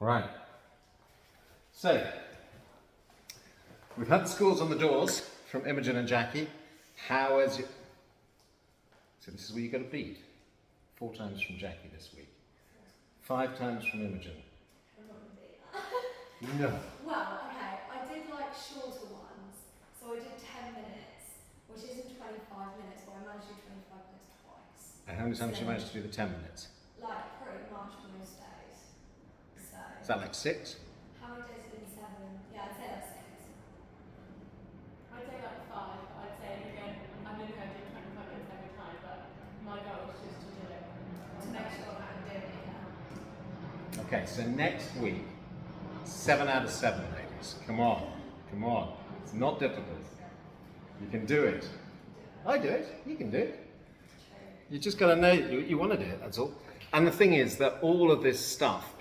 Right. So, we've had the scores on the doors from Imogen and Jackie. How is it? So this is where you got to beat. 4 times from Jackie this week. 5 times from Imogen. I'm not going to beat that. No. Well, okay, I did like shorter ones. So I did 10 minutes, which isn't 25 minutes, but I managed to do 25 minutes twice. And how many times did you manage to do the 10 minutes? Like pretty much most days. So. Is that like 6? How many days have been 7? Yeah, I'd say that's 6. I'd say like 5, but I'd say again, I'm only going to do 25 minutes every time, but my goal is just to do it. To make sure that I'm doing it, yeah. Okay, so next week, 7 out of 7, ladies. Come on, come on. It's not difficult. You can do it. I do it. You can do it. You just got to know you want to do it, that's all. And the thing is that all of this stuff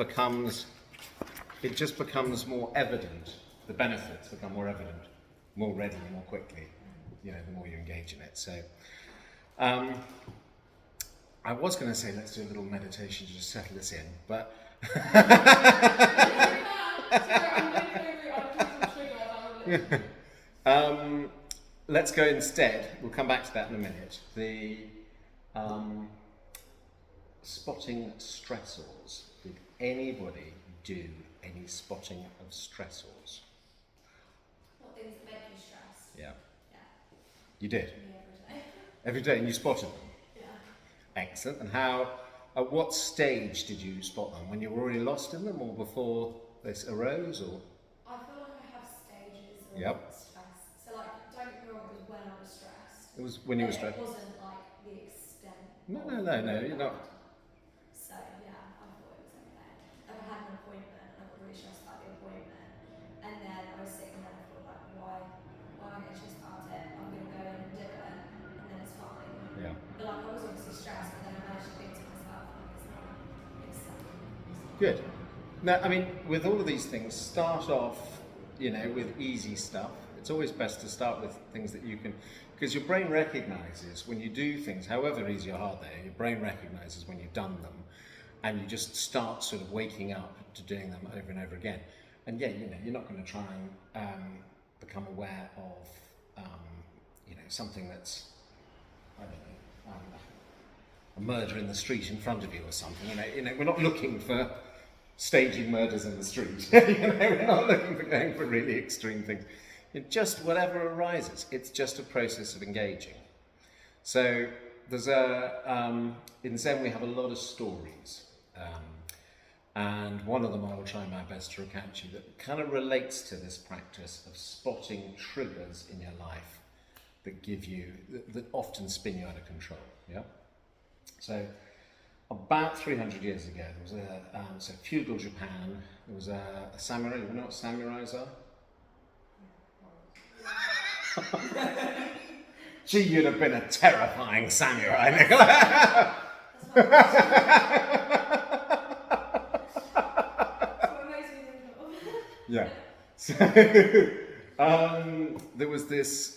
it just becomes more evident. The benefits become more evident, more readily, more quickly, the more you engage in it. So, I was going to say let's do a little meditation to just settle this in, but let's go instead. We'll come back to that in a minute. The spotting stressors. Did anybody do any spotting of stressors? What things that make you stressed? Yeah. Yeah. You did? Me every day. Every day, and you spotted them? Yeah. Excellent. And at what stage did you spot them? When you were already lost in them, or before this arose, or? I feel like I have stages of Yep. stress. So like, don't get me wrong, it was when I was stressed. It was when you were But stressed? It wasn't like the extent. No, of you're not. So yeah, I thought it was okay. I had an appointment and I got really stressed about the appointment. And then I was sitting there and I thought like, why am I getting stressed about it? I'm going to go in and do it. And then it's fine. Yeah. But like, I was obviously stressed, but then I managed to think to myself, like, it's not. Good. Now, I mean, with all of these things, start off, with easy stuff. It's always best to start with things that you can, because your brain recognizes when you do things, however easy or hard they are, your brain recognizes when you've done them, and you just start sort of waking up to doing them over and over again. And yeah, you're not going to try and become aware of, something that's, I don't know, a murder in the street in front of you or something. We're not looking for staging murders in the street. We're not looking for going for really extreme things. Just whatever arises. It's just a process of engaging. So there's in Zen we have a lot of stories. And one of them I will try my best to recount you that kind of relates to this practice of spotting triggers in your life that often spin you out of control. Yeah. So about 300 years ago, there was so feudal Japan. There was a samurai. You know what samurais are? Gee, you'd have been a terrifying samurai, Nicola. Yeah. So there was this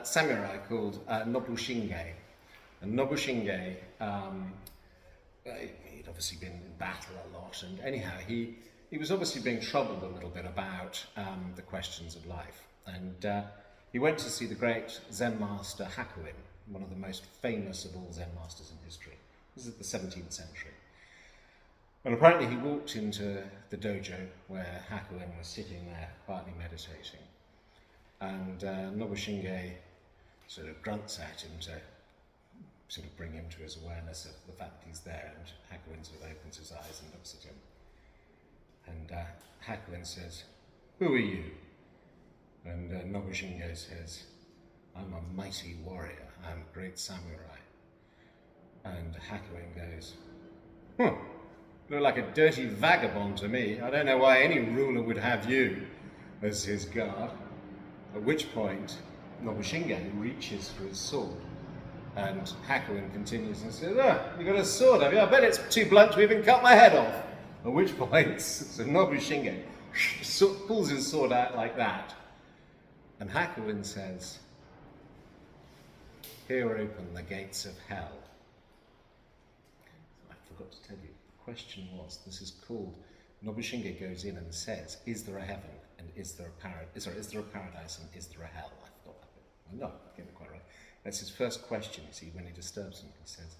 samurai called Nobushinge. And Nobushinge, he'd obviously been in battle a lot, and anyhow, he was obviously being troubled a little bit about the questions of life. And he went to see the great Zen master Hakuin, one of the most famous of all Zen masters in history. This is the 17th century. And apparently he walked into the dojo where Hakuin was sitting there quietly meditating. And Nobushinge sort of grunts at him to sort of bring him to his awareness of the fact that he's there. And Hakuin sort of opens his eyes and looks at him. And Hakuin says, "Who are you?" And Nobushinge says, "I'm a mighty warrior. I'm a great samurai." And Hakuin goes, "Look like a dirty vagabond to me. I don't know why any ruler would have you as his guard." At which point, Nobushinge reaches for his sword. And Hakuin continues and says, "You got a sword, have you? I bet it's too blunt to even cut my head off." At which point, so Nobushinge pulls his sword out like that. And Hakuin says, "Here open the gates of hell." I forgot to tell you, the question was, this is called Nobushinge goes in and says, is there a heaven and is there a paradise? Is there a paradise and is there a hell? I forgot that bit. No, I get it quite right. That's his first question, you see, when he disturbs him. He says,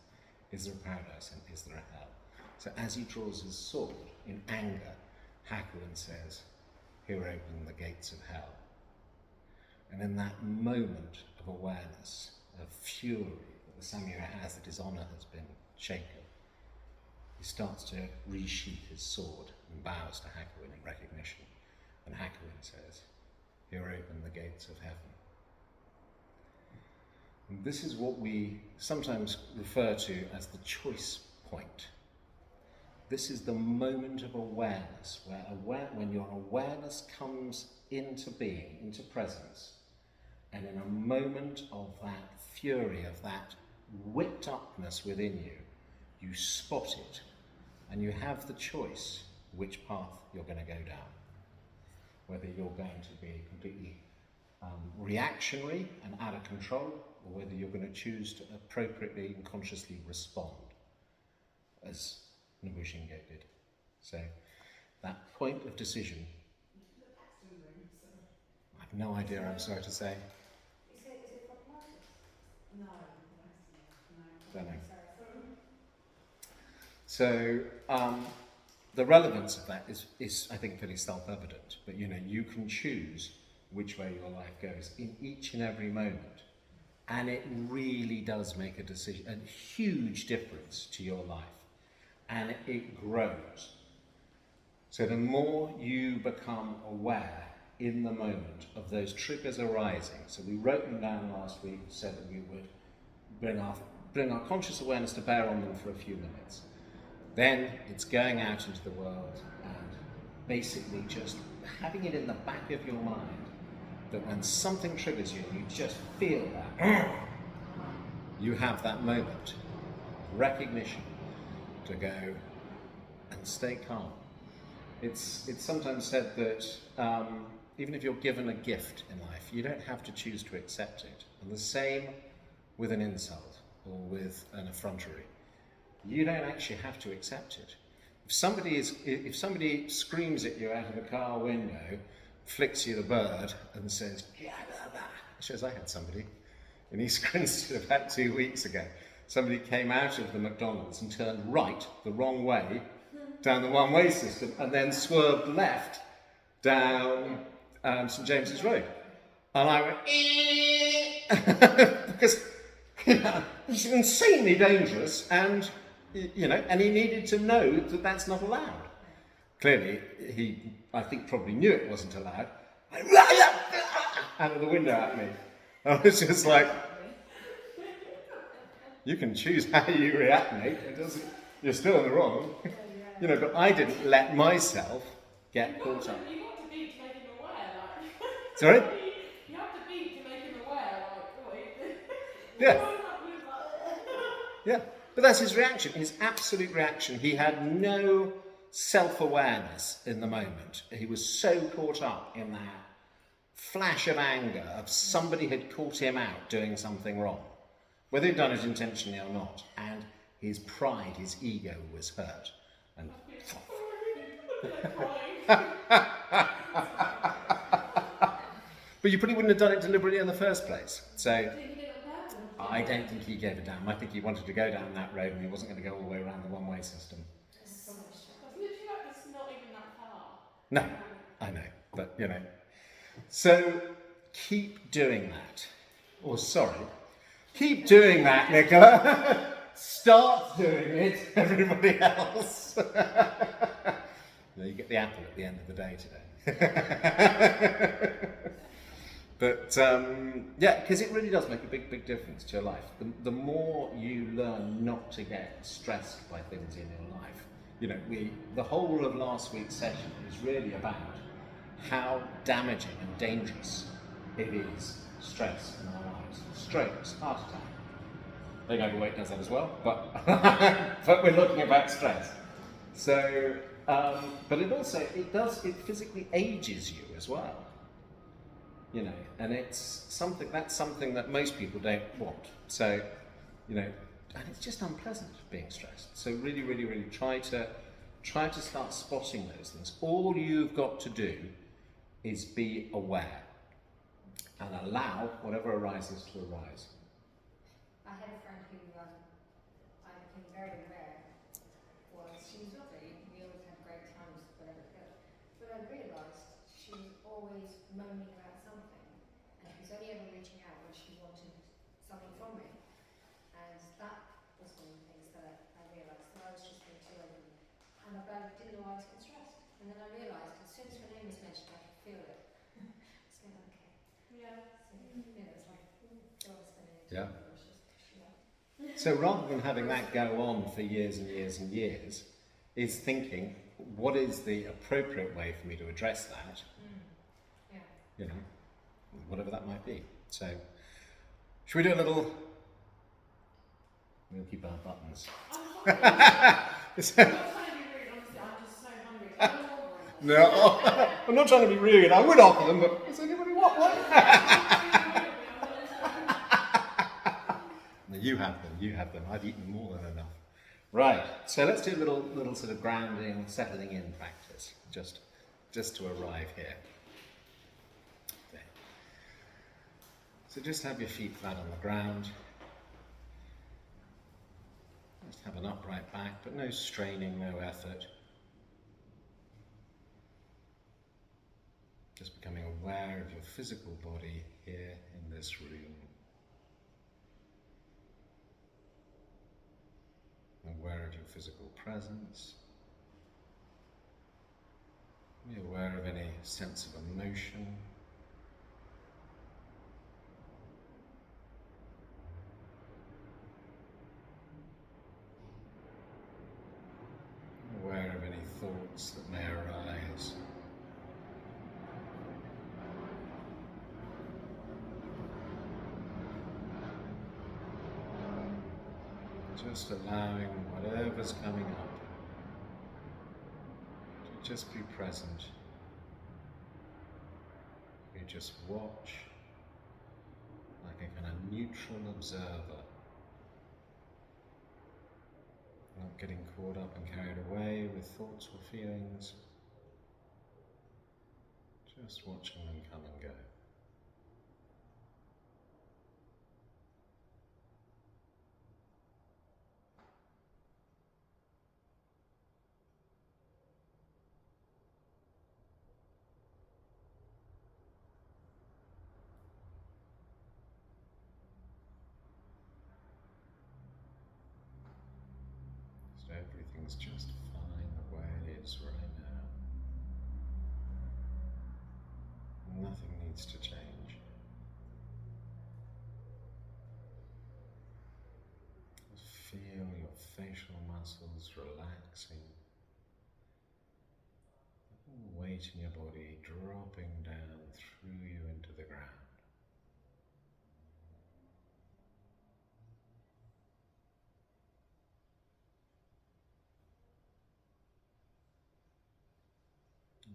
is there a paradise and is there a hell? So as he draws his sword, in anger, Hakuin says, here open the gates of hell. And in that moment of awareness, of fury that the samurai has, that his honour has been shaken, he starts to resheath his sword and bows to Hakuin in recognition. And Hakuin says, here open the gates of heaven. And this is what we sometimes refer to as the choice point. This is the moment of awareness, when your awareness comes into being, into presence, and in a moment of that fury, of that whipped upness within you, you spot it, and you have the choice which path you're going to go down. Whether you're going to be completely reactionary and out of control, or whether you're going to choose to appropriately and consciously respond, as Nobushinge did. So, that point of decision, I have no idea, I'm sorry to say. Is it problematic? No. Don't know. So, the relevance of that is I think, fairly self-evident. But, you can choose which way your life goes in each and every moment. And it really does make a huge difference to your life. And it grows. So the more you become aware in the moment of those triggers arising, so we wrote them down last week, said that we would bring our conscious awareness to bear on them for a few minutes. Then it's going out into the world and basically just having it in the back of your mind that when something triggers you, you just feel that, you have that moment, recognition, to go and stay calm. It's sometimes said that even if you're given a gift in life, you don't have to choose to accept it. And the same with an insult or with an effrontery. You don't actually have to accept it. If somebody screams at you out of a car window, flicks you the bird and says, yeah, blah, blah. Shows I had somebody, and he screamed it about 2 weeks ago. Somebody came out of the McDonald's and turned right the wrong way down the one-way system and then swerved left down St James's Road. And I went, because it's insanely dangerous, and and he needed to know that that's not allowed. Clearly, he, I think, probably knew it wasn't allowed. Out of the window at me. I was just like, you can choose how you react, mate. You're still in the wrong. But I didn't let myself get caught up. You got to beat to make him aware, like. Sorry? You have to beat to make him aware, like. Yeah. Yeah. But that's his reaction, his absolute reaction. He had no self-awareness in the moment. He was so caught up in that flash of anger of somebody had caught him out doing something wrong, whether he'd done it intentionally or not, and his pride, his ego was hurt. And but you probably wouldn't have done it deliberately in the first place. So I don't think he gave a damn. I think he wanted to go down that road and he wasn't going to go all the way around the one-way system. It's literally like it's not even that far. No, I know, but So keep doing that. Keep doing that, Nicola. Start doing it, everybody else. You get the apple at the end of the day today. But because it really does make a big, big difference to your life. The more you learn not to get stressed by things in your life. The whole of last week's session is really about how damaging and dangerous it is, stress in our lives. Strokes, heart attack. Being overweight does that as well, but but we're looking about stress. So, but it physically ages you as well. And it's something that most people don't want. So, and it's just unpleasant being stressed. So really, really, really try try to start spotting those things. All you've got to do is be aware and allow whatever arises to arise. I had a friend who I became very aware was, she was lovely, we always had great times, whatever, but I realised she was always moaning about something, and she was only ever reaching out when she wanted something from me, and that was one of the things that I realised, that I was just being too open, and I didn't know why I was getting stressed, and then I realised as soon as her name was mentioned I could feel it. It's going, okay. Yeah. So, you know, it's like, God, I spent any Yeah. time with her, it's just, yeah. So rather than having that go on for years and years and years, is thinking, what is the appropriate way for me to address that? Yeah. You know, whatever that might be. So, should we do a little? We'll keep our buttons. I'm not trying to be rude, honestly, I'm just so hungry. I don't want one. No, I'm not trying to be rude. I would offer them, but does anybody want one? No, you have them. You have them. I've eaten more than enough. Right. So let's do a little sort of grounding, settling in practice, just to arrive here. There. So just have your feet flat on the ground. Just have an upright back, but no straining, no effort. Just becoming aware of your physical body here in this room. Aware of your physical presence. Be aware of any sense of emotion. Aware of any thoughts that may arise. Just allowing whatever's coming up to just be present. You just watch like a kind of neutral observer, not getting caught up and carried away with thoughts or feelings, just watching them come and go. So everything's just fine the way it is right now. Nothing needs to change. Just feel your facial muscles relaxing. All the weight in your body dropping down through you into the ground.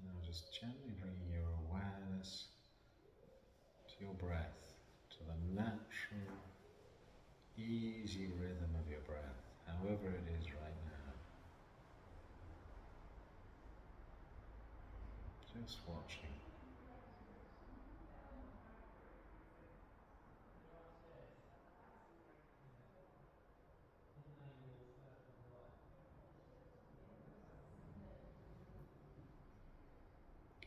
Now just gently bringing your awareness to your breath, to the natural, easy rhythm of your breath, however it is right now. Just watching.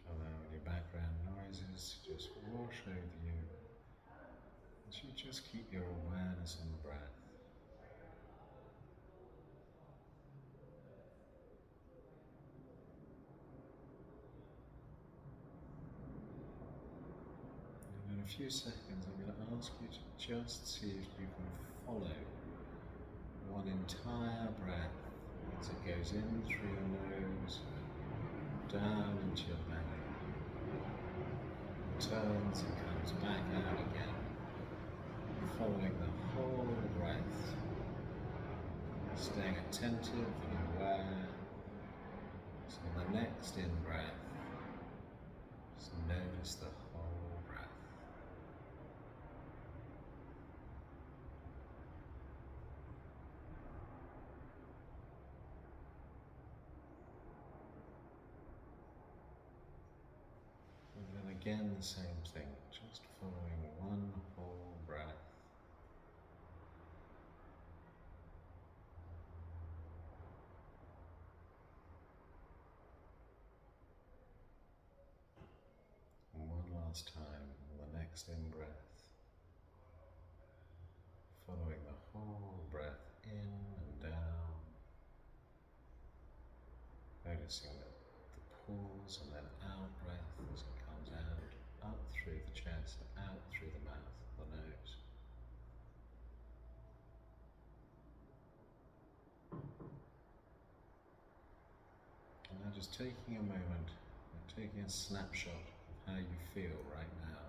Allowing your background noises to just wash over you as you just keep your awareness on the breath. And in a few seconds I'm going to ask you to just see if you can follow one entire breath as it goes in through your nose, down into your belly, turns and comes back out again, following the whole breath, staying attentive and aware. So the next in-breath, just notice the whole breath. again the same thing, just following one whole breath. And one last time, on the next in-breath, following the whole breath in and down, noticing the pause and then out breath as it comes out, up through the chest, out through the mouth, the nose. And now just taking a moment, and taking a snapshot of how you feel right now.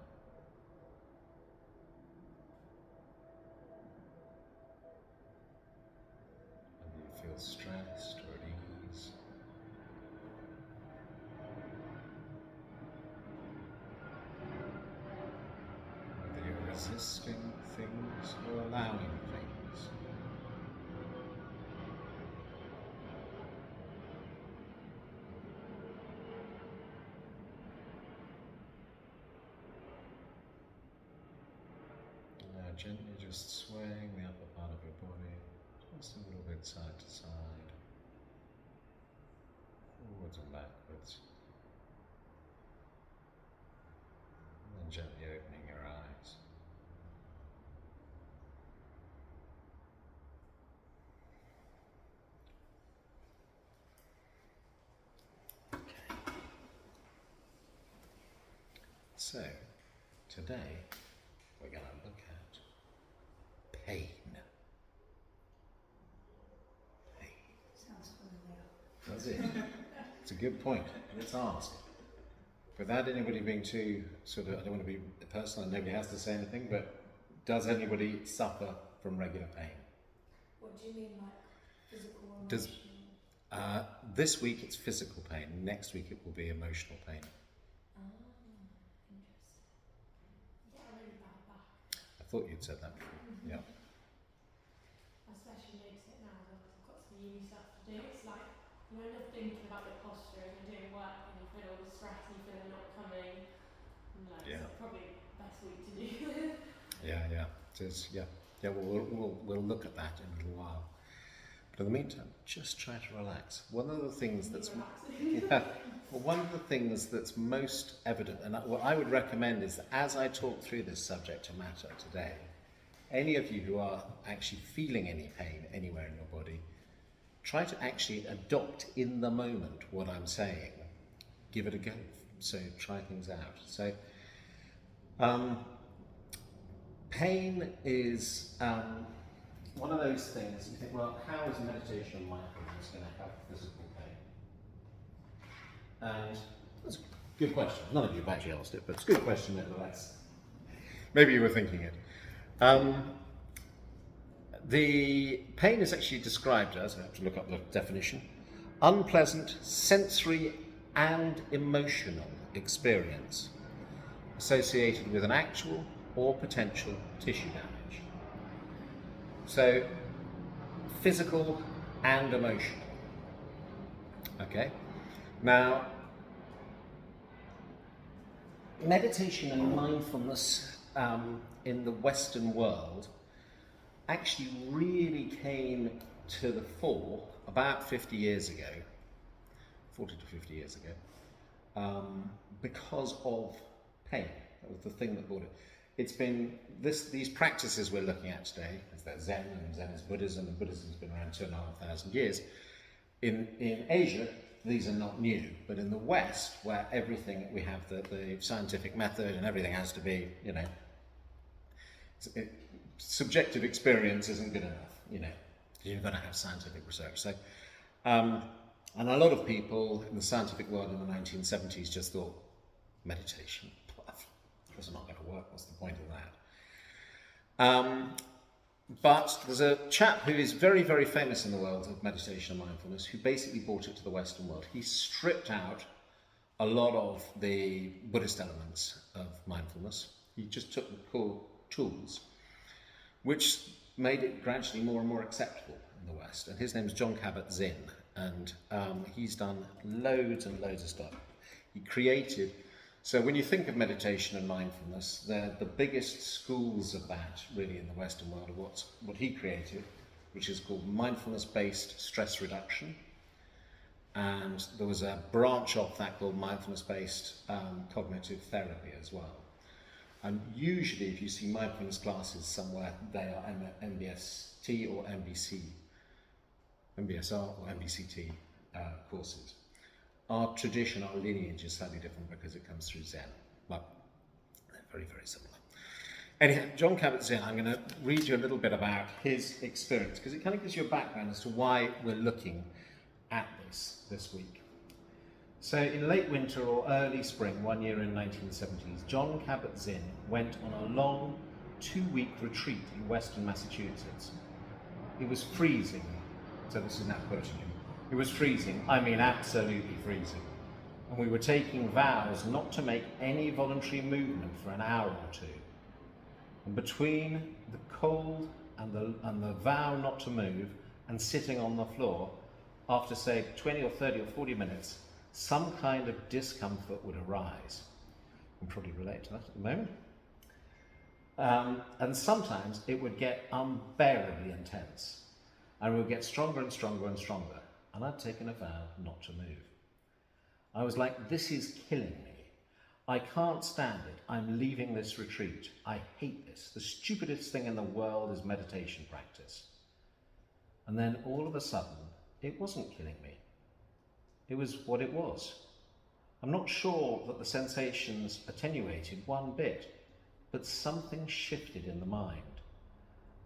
Whether you feel stressed or at ease. Whether you're resisting things or allowing things. And now gently just swaying the upper part of your body, just a little bit side to side, forwards and backwards. And then gently opening your eyes. So, today we're going to look at pain. Pain. Sounds familiar. That's it. It's a good point. Let's ask. Without anybody being too sort of, I don't want to be personal and nobody has to say anything, but does anybody suffer from regular pain? What do you mean, like physical or Does- emotional? This week it's physical pain, next week it will be emotional pain. Interesting. I've got a really bad back. I thought you'd said that before. Yeah. I especially notice it now because I've got some uni stuff to do. It's like, you know, just thinking about your posture as you're doing work and you feel all the stress and you feel it not coming. And like, Yeah. it's probably the best week to do. Yeah. It is, yeah. Yeah, we'll look at that in a little while. But in the meantime, just try to relax. One of the things that's one of the things that's most evident, and what I would recommend is that as I talk through this subject matter today, any of you who are actually feeling any pain anywhere in your body, try to actually adopt in the moment what I'm saying. Give it a go. So try things out. So pain is one of those things you think, well, how is meditation and mindfulness going to help physical pain? And that's a good question. None of you have actually asked it, but it's a good question nevertheless. Maybe you were thinking it. The pain is actually described as, I have to look up the definition, unpleasant sensory and emotional experience associated with an actual or potential tissue damage. So, physical and emotional. Okay? Now, meditation and mindfulness in the Western world actually really came to the fore about 50 years ago, 40 to 50 years ago, because of pain. That was the thing that brought it. It's been these practices we're looking at today, is that Zen, and Zen is Buddhism, and Buddhism's been around 2,500 years. In Asia, these are not new, but in the West, where everything, we have the scientific method and everything has to be, subjective experience isn't good enough, you've got to have scientific research. So, and a lot of people in the scientific world in the 1970s just thought, meditation, it's not going to work, what's the point of that? But there's a chap who is very, very famous in the world of meditation and mindfulness who basically brought it to the Western world. He stripped out a lot of the Buddhist elements of mindfulness. He just took the core tools, which made it gradually more and more acceptable in the West. And his name's John Kabat-Zinn, and he's done loads and loads of stuff. He created So when you think of meditation and mindfulness, the biggest schools of that really in the Western world are what he created, which is called mindfulness-based stress reduction. And there was a branch of that called mindfulness-based cognitive therapy as well. And usually if you see mindfulness classes somewhere, they are MBST or MBSR or MBCT courses. Our tradition, our lineage is slightly different because it comes through Zen, but they're very, very similar. Anyhow, Jon Kabat-Zinn, I'm going to read you a little bit about his experience because it kind of gives you a background as to why we're looking at this week. So in late winter or early spring, one year in 1970s, Jon Kabat-Zinn went on a long 2-week retreat in Western Massachusetts. It was freezing, so this is now quoting him. It was freezing, I mean absolutely freezing. And we were taking vows not to make any voluntary movement for an hour or two. And between the cold and the vow not to move and sitting on the floor, after say 20 or 30 or 40 minutes, some kind of discomfort would arise. You can probably relate to that at the moment. And sometimes it would get unbearably intense. And we would get stronger and stronger and stronger. And I'd taken a vow not to move. I was like, this is killing me. I can't stand it. I'm leaving this retreat. I hate this. The stupidest thing in the world is meditation practice. And then all of a sudden, it wasn't killing me. It was what it was. I'm not sure that the sensations attenuated one bit, but something shifted in the mind.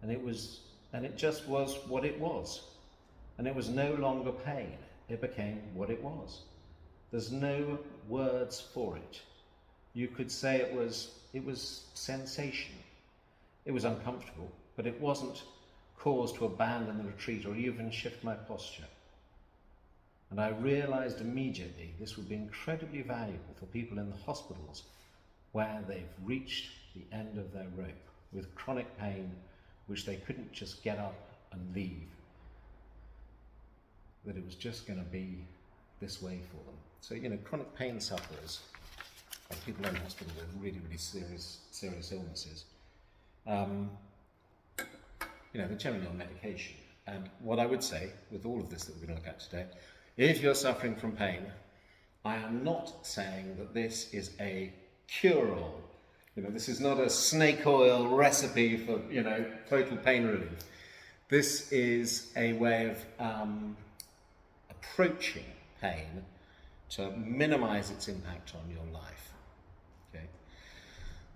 And it just was what it was. And it was no longer pain. It became what it was. There's no words for it. You could say it was sensation. It was uncomfortable, but it wasn't cause to abandon the retreat or even shift my posture. And I realized immediately this would be incredibly valuable for people in the hospitals where they've reached the end of their rope with chronic pain which they couldn't just get up and leave. That it was just going to be this way for them. So, chronic pain sufferers, and people in hospital with really, really serious illnesses, they're generally on medication. And what I would say, with all of this that we're going to look at today, if you're suffering from pain, I am not saying that this is a cure-all. This is not a snake oil recipe for, total pain relief. This is a way of approaching pain to minimize its impact on your life. Okay?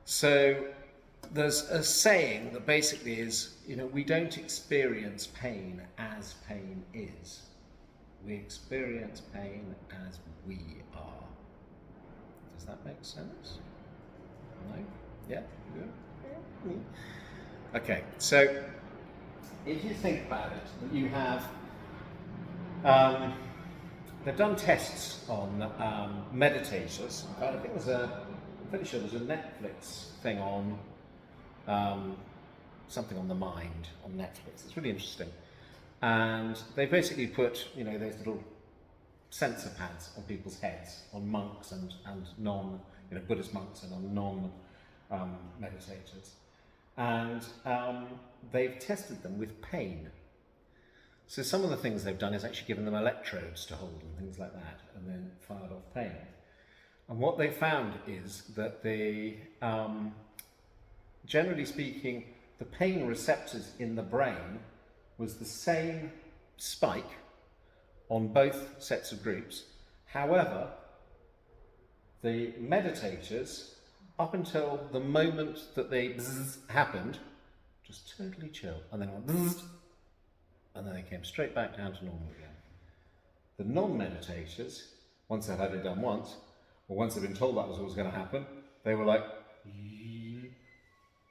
So there's a saying that basically is, we don't experience pain as pain is. We experience pain as we are. Does that make sense? No? Yeah? Good? Okay, so if you think about it, that you have they've done tests on meditators. I'm pretty sure there's a Netflix thing on something on the mind on Netflix. It's really interesting. And they basically put, those little sensor pads on people's heads, on monks and non, Buddhist monks and on non-meditators. And they've tested them with pain. So some of the things they've done is actually given them electrodes to hold and things like that, and then fired off pain. And what they found is that generally speaking, the pain receptors in the brain was the same spike on both sets of groups. However, the meditators, up until the moment that they bzzz happened, just totally chill, and then went bzzz, and then they came straight back down to normal again. The non-meditators, once they've had it done once, or once they've been told that was what was going to happen, they were like,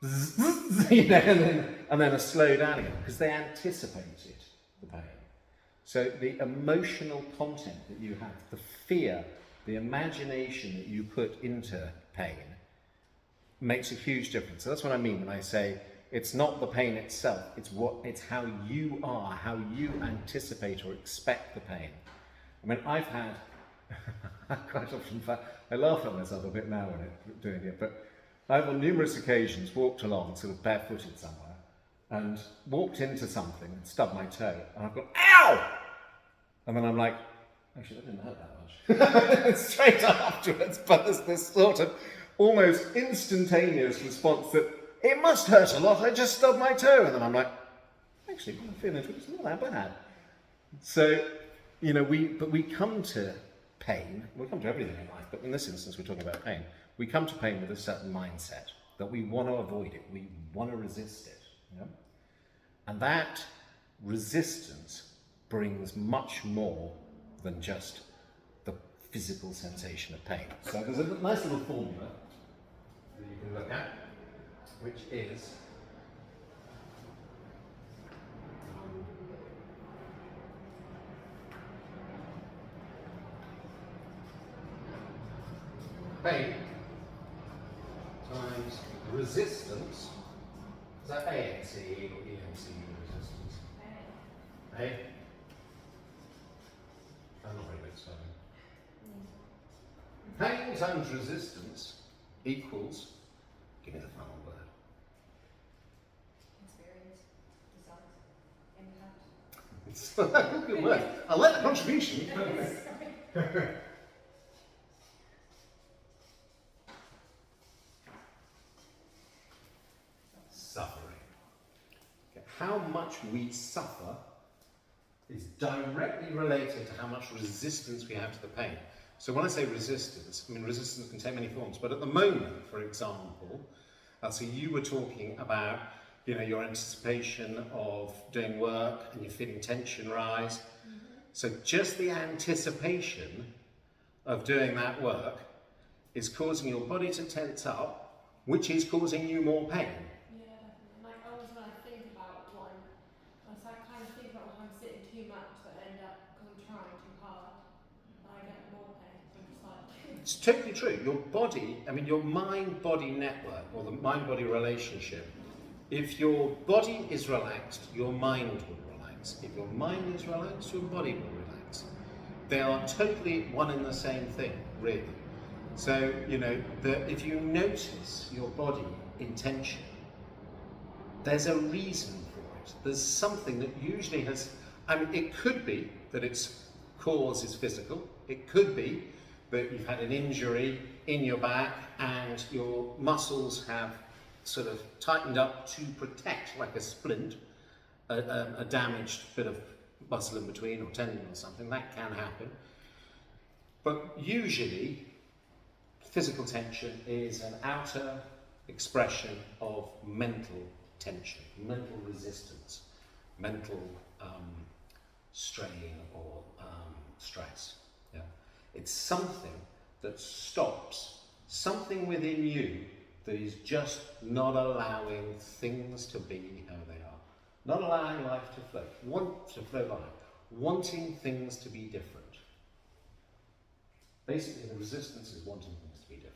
and then a slow down again, because they anticipated the pain. So the emotional content that you have, the fear, the imagination that you put into pain makes a huge difference. So that's what I mean when I say it's not the pain itself, it's how you are, how you anticipate or expect the pain. I mean, I've had Quite often, in fact, I laugh at myself a bit now when doing it, but I've on numerous occasions walked along sort of barefooted somewhere and walked into something and stubbed my toe, and I've gone, ow! And then I'm like, actually, that didn't hurt that much. Straight afterwards, but there's this sort of almost instantaneous response that it must hurt a lot, I just stubbed my toe. And then I'm like, actually, I'm feeling it's not that bad. So, you know, we come to pain, we come to everything in life, but in this instance we're talking about pain. We come to pain with a certain mindset that we want to avoid it, we want to resist it. You know? And that resistance brings much more than just the physical sensation of pain. So there's a nice little formula that you can look at, which is pain times resistance. Is that ANC or EMC resistance? A. I'm not very good at spelling. Pain times resistance equals, give me the final word. Experience, desires, impact. Good word. I like the contribution. Suffering. Okay. How much we suffer is directly related to how much resistance we have to the pain. So when I say resistance, I mean resistance can take many forms, but at the moment, for example, so you were talking about, you know, your anticipation of doing work and you're feeling tension rise. Mm-hmm. So just the anticipation of doing that work is causing your body to tense up, which is causing you more pain. Yeah, definitely. Like always when I think about one, I kind of think about when I'm sitting too much that I end up, because I'm trying too hard, and I get more pain. I'm just like... It's totally true. Your body, I mean your mind-body network, or the mind-body relationship, if your body is relaxed, your mind will relax. If your mind is relaxed, your body will relax. They are totally one and the same thing, really. So, you know, if you notice your body in tension, there's a reason for it. There's something that usually has, I mean, it could be that its cause is physical. It could be that you've had an injury in your back and your muscles have sort of tightened up to protect, like a splint, a damaged bit of muscle in between or tendon or something. That can happen. But usually, physical tension is an outer expression of mental tension, mental resistance, mental strain or stress. Yeah? It's something that stops something within you that is just not allowing things to be how they are, not allowing life to flow by, wanting things to be different. Basically, the resistance is wanting things to be different.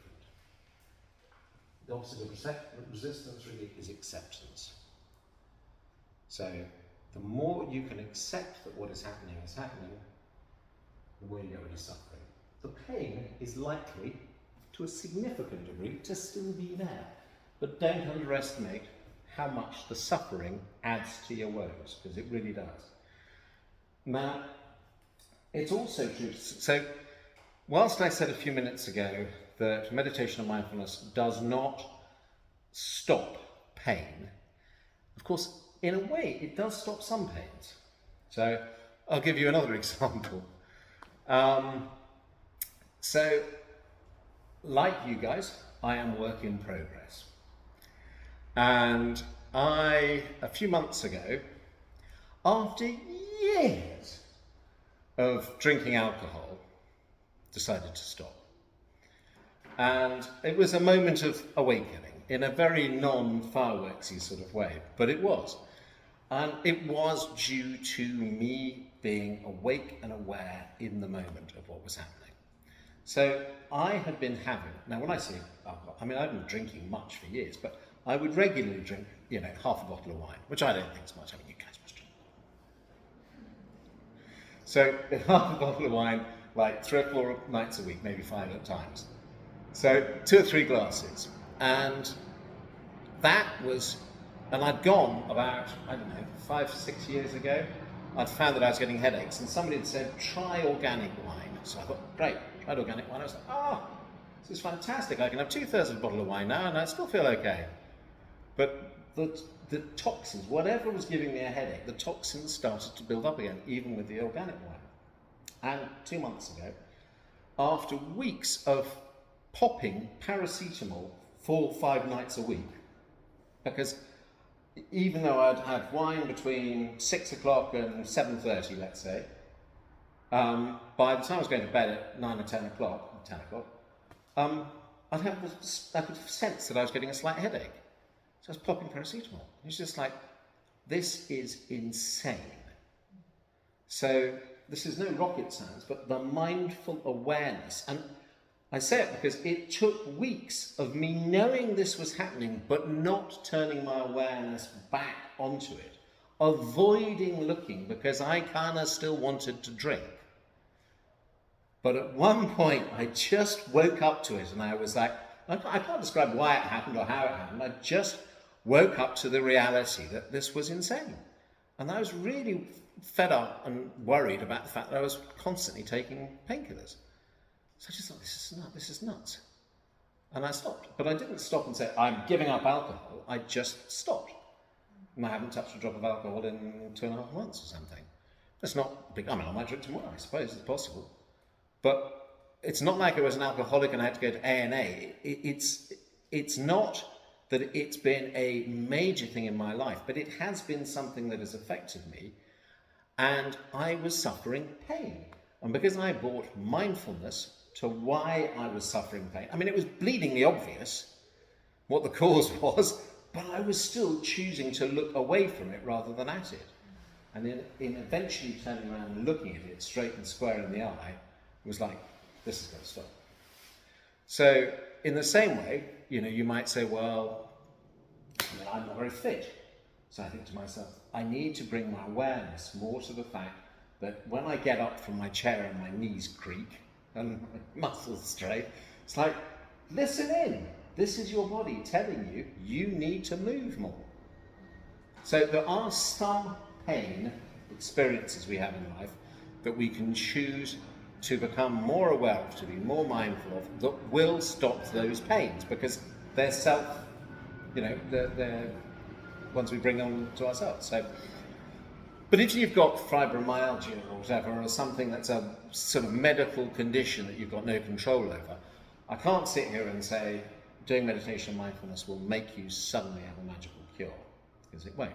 The opposite of resistance really is acceptance. So, the more you can accept that what is happening, the more you get rid of suffering. The pain is likely, to a significant degree, to still be there. But don't underestimate how much the suffering adds to your woes, because it really does. Now, it's also true. So, whilst I said a few minutes ago that meditation and mindfulness does not stop pain, of course, in a way, it does stop some pains. So, I'll give you another example. So, like you guys, I am work in progress. And a few months ago, after years of drinking alcohol, decided to stop. And it was a moment of awakening in a very non-fireworksy sort of way, but it was. And it was due to me being awake and aware in the moment of what was happening. So I had been having, now when I say alcohol, I mean I've been drinking much for years, but I would regularly drink, you know, half a bottle of wine, which I don't think is much. I mean, you guys must drink. So half a bottle of wine, like 3 or 4 nights a week, maybe 5 at times. So 2 or 3 glasses. And that was, and I'd gone about, I don't know, 5 or 6 years ago. I'd found that I was getting headaches, and somebody had said, try organic wine. So I thought, great, tried organic wine. I was like, this is fantastic. I can have 2/3 of a bottle of wine now, and I still feel okay. But the toxins, whatever was giving me a headache, the toxins started to build up again, even with the organic wine. And 2 months ago, after weeks of popping paracetamol 4 or 5 nights a week, because even though I'd had wine between 6 o'clock and 7:30, let's say, by the time I was going to bed at 9 or 10 o'clock, I could sense that I was getting a slight headache. So I was popping paracetamol. It's just like, this is insane. So this is no rocket science, but the mindful awareness. And I say it because it took weeks of me knowing this was happening, but not turning my awareness back onto it. Avoiding looking because I kind of still wanted to drink. But at one point, I just woke up to it and I was like, I can't describe why it happened or how it happened. I just woke up to the reality that this was insane. And I was really fed up and worried about the fact that I was constantly taking painkillers. So I just thought, this is nuts. And I stopped. But I didn't stop and say, I'm giving up alcohol. I just stopped. And I haven't touched a drop of alcohol in 2.5 months or something. That's not big. I mean, I might drink tomorrow, I suppose, it's possible. But it's not like I was an alcoholic and I had to go to A&A. It's not that it's been a major thing in my life, but it has been something that has affected me, and I was suffering pain. And because I brought mindfulness to why I was suffering pain, I mean, it was bleedingly obvious what the cause was, but I was still choosing to look away from it rather than at it. And in eventually turning around and looking at it straight and square in the eye, it was like, this is going to stop. So in the same way, you might say, well, I'm not very fit. So I think to myself, I need to bring my awareness more to the fact that when I get up from my chair and my knees creak and my muscles strain, it's like, listen in. This is your body telling you, you need to move more. So there are some pain experiences we have in life that we can choose to become more aware of, to be more mindful of, that will stop those pains, because they're they're ones we bring on to ourselves. So, but if you've got fibromyalgia or whatever, or something that's a sort of medical condition that you've got no control over, I can't sit here and say doing meditation and mindfulness will make you suddenly have a magical cure, because it won't.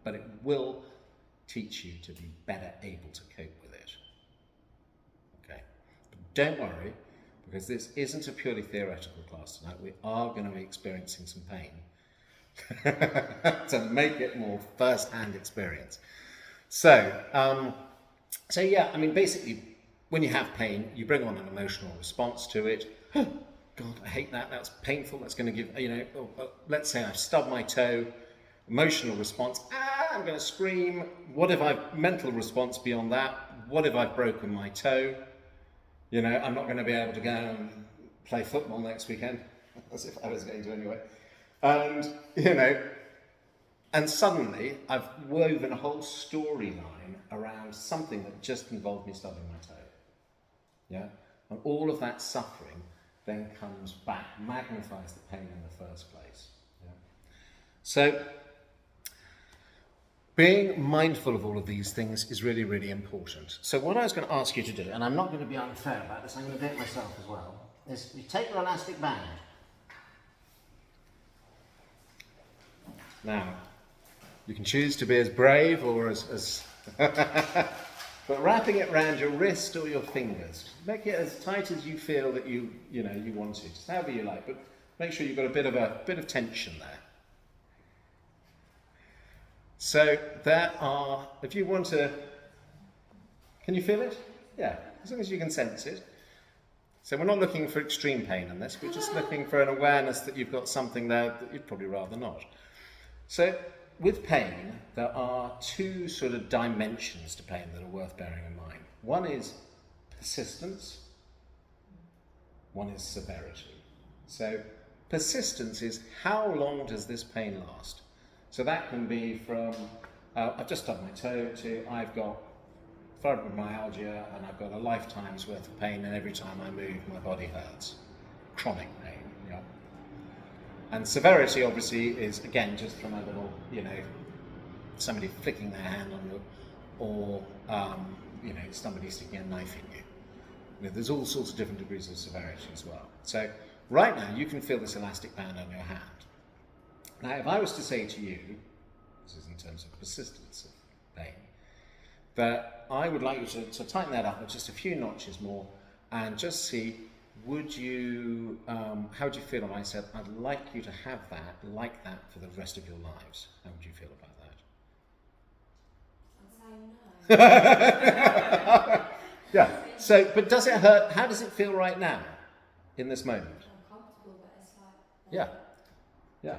But it will teach you to be better able to cope with it. Okay? But don't worry, because this isn't a purely theoretical class tonight. We are going to be experiencing some pain to make it more first-hand experience. So yeah, I mean, basically, when you have pain, you bring on an emotional response to it. Oh, God, I hate that. That's painful. That's going to give, let's say I've stubbed my toe. Emotional response, I'm going to scream. What if I've mental response beyond that? What if I've broken my toe? I'm not going to be able to go and play football next weekend, as if I was going to anyway. And, and suddenly I've woven a whole storyline around something that just involved me stubbing my toe. Yeah? And all of that suffering then comes back, magnifies the pain in the first place. Yeah? So, being mindful of all of these things is really, really important. So what I was going to ask you to do, and I'm not going to be unfair about this, I'm going to do it myself as well, is you take your elastic band. Now, you can choose to be as brave or as but wrapping it around your wrist or your fingers. Make it as tight as you feel that you want to, just however you like, but make sure you've got a bit of tension there. So there are, if you want to, can you feel it? Yeah, as long as you can sense it. So we're not looking for extreme pain in this, we're just looking for an awareness that you've got something there that you'd probably rather not. So with pain, there are two sort of dimensions to pain that are worth bearing in mind. One is persistence, one is severity. So persistence is how long does this pain last? So that can be from, I've just stubbed my toe, to I've got fibromyalgia and I've got a lifetime's worth of pain, and every time I move my body hurts. Chronic pain, yeah. And severity obviously is, again, just from a little, somebody flicking their hand on you, or somebody sticking a knife in you. There's all sorts of different degrees of severity as well. So right now you can feel this elastic band on your hand. Now if I was to say to you, this is in terms of persistence of pain, that I would like you to tighten that up just a few notches more and just see, would you, how would you feel if I said, I'd like you to have that, like that, for the rest of your lives? How would you feel about that? I'd say no. Yeah. So, but does it hurt? How does it feel right now, in this moment? Uncomfortable, but it's like. Yeah. Yeah.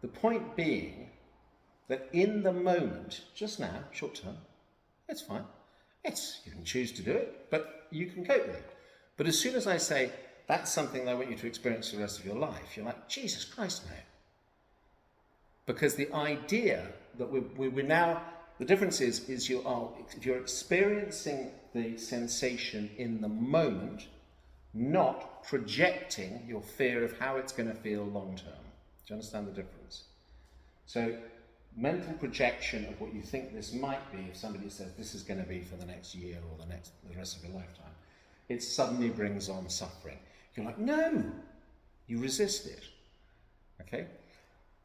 The point being that in the moment, just now, short term, it's fine. You can choose to do it, but you can cope with it. But as soon as I say, that's something that I want you to experience for the rest of your life, you're like, Jesus Christ, no. Because the idea that we're now, the difference is if you're experiencing the sensation in the moment, not projecting your fear of how it's going to feel long term. Do you understand the difference? So mental projection of what you think this might be, if somebody says this is going to be for the next year or the rest of your lifetime, it suddenly brings on suffering. You're like, no, you resist it. Okay?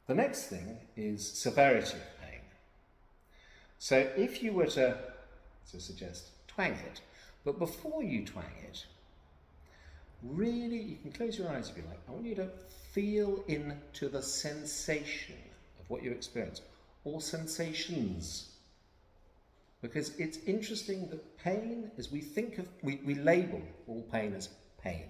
The next thing is severity of pain. So if you were to suggest, twang it, but before you twang it, really, you can close your eyes if you like. I want you to feel into the sensation of what you experience, or sensations. Because it's interesting that pain, as we think of, we label all pain as pain.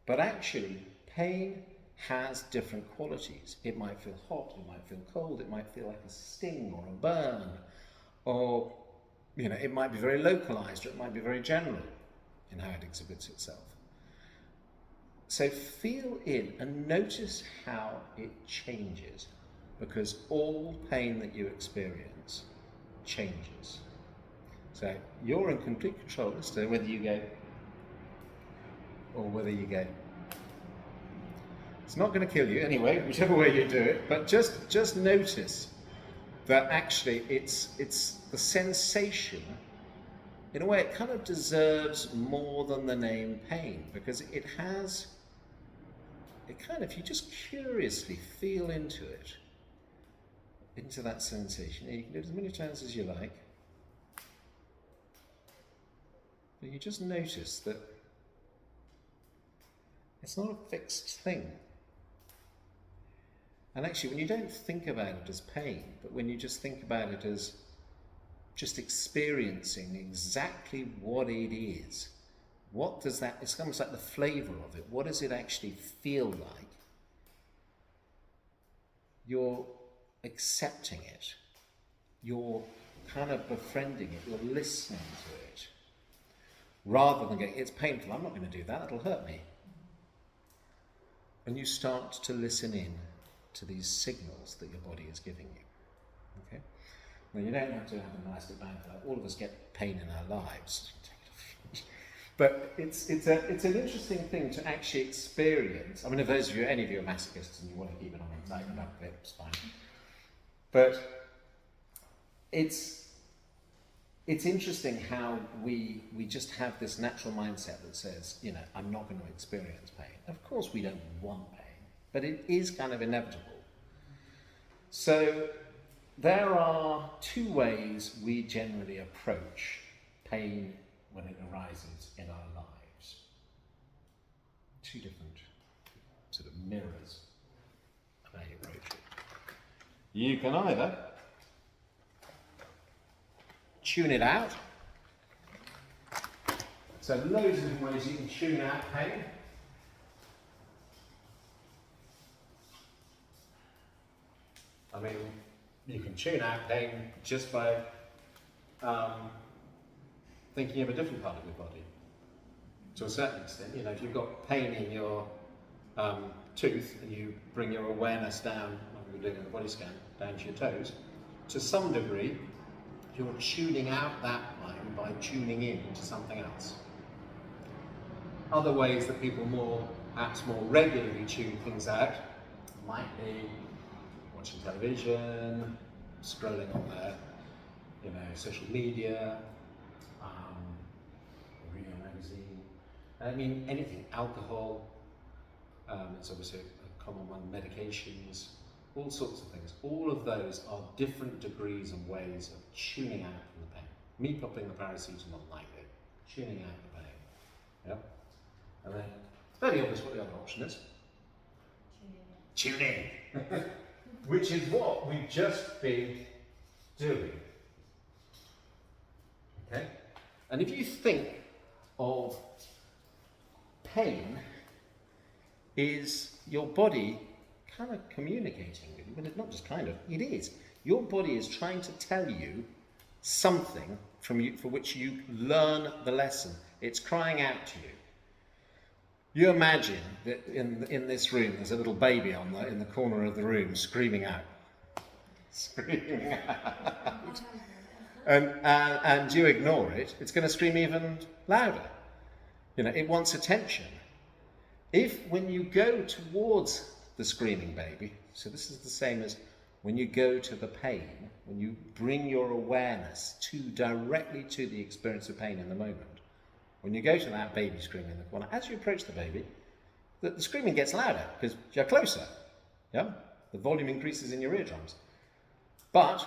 But actually, pain has different qualities. It might feel hot, it might feel cold, it might feel like a sting or a burn, or it might be very localized, or it might be very general in how it exhibits itself. So feel in and notice how it changes, because all pain that you experience changes. So you're in complete control as to whether you go or whether you go. It's not going to kill you anyway, whichever way you do it, but just notice that actually it's the sensation. In a way, it kind of deserves more than the name pain, because it if you just curiously feel into it, into that sensation, and you can do it as many times as you like, but you just notice that it's not a fixed thing. And actually, when you don't think about it as pain, but when you just think about it as just experiencing exactly what it is, what does that, it's almost like the flavour of it, what does it actually feel like? You're accepting it, you're kind of befriending it, you're listening to it, rather than going, it's painful, I'm not going to do that, it'll hurt me. And you start to listen in to these signals that your body is giving you. Okay? Now you don't have to have an elastic band for that. All of us get pain in our lives. But it's an interesting thing to actually experience. I mean, if any of you are masochists and you want to keep it on and tighten it up a bit, it's fine. But it's interesting how we just have this natural mindset that says, I'm not going to experience pain. Of course we don't want pain, but it is kind of inevitable. So there are two ways we generally approach pain when it arises in our lives. Two different sort of mirrors of how you approach it. You can either tune it out. So loads of different ways you can tune out pain. I mean, you can tune out pain just by thinking of a different part of your body. To a certain extent, you know, if you've got pain in your tooth and you bring your awareness down, like we were doing in the body scan, down to your toes, to some degree, you're tuning out that pain by tuning in to something else. Other ways that people perhaps more regularly tune things out might be watching television, scrolling on their, social media, reading a magazine. I mean, anything, alcohol, it's obviously a common one, medications, all sorts of things. All of those are different degrees and ways of tuning out from the pain. Me popping the paracetamol nightly, tuning out the pain. Yep. And then it's fairly obvious what the other option is. Tune in. Which is what we've just been doing. Okay? And if you think of pain is your body kind of communicating with you, but it's not just kind of, it is. Your body is trying to tell you something from you for which you learn the lesson. It's crying out to you. You imagine that in this room there's a little baby in the corner of the room screaming out. Screaming out. And you ignore it, it's going to scream even louder. It wants attention. If when you go towards the screaming baby, so this is the same as when you go to the pain, when you bring your awareness directly to the experience of pain in the moment, when you go to that baby screaming in the corner, as you approach the baby, the screaming gets louder because you're closer. Yeah? The volume increases in your eardrums. But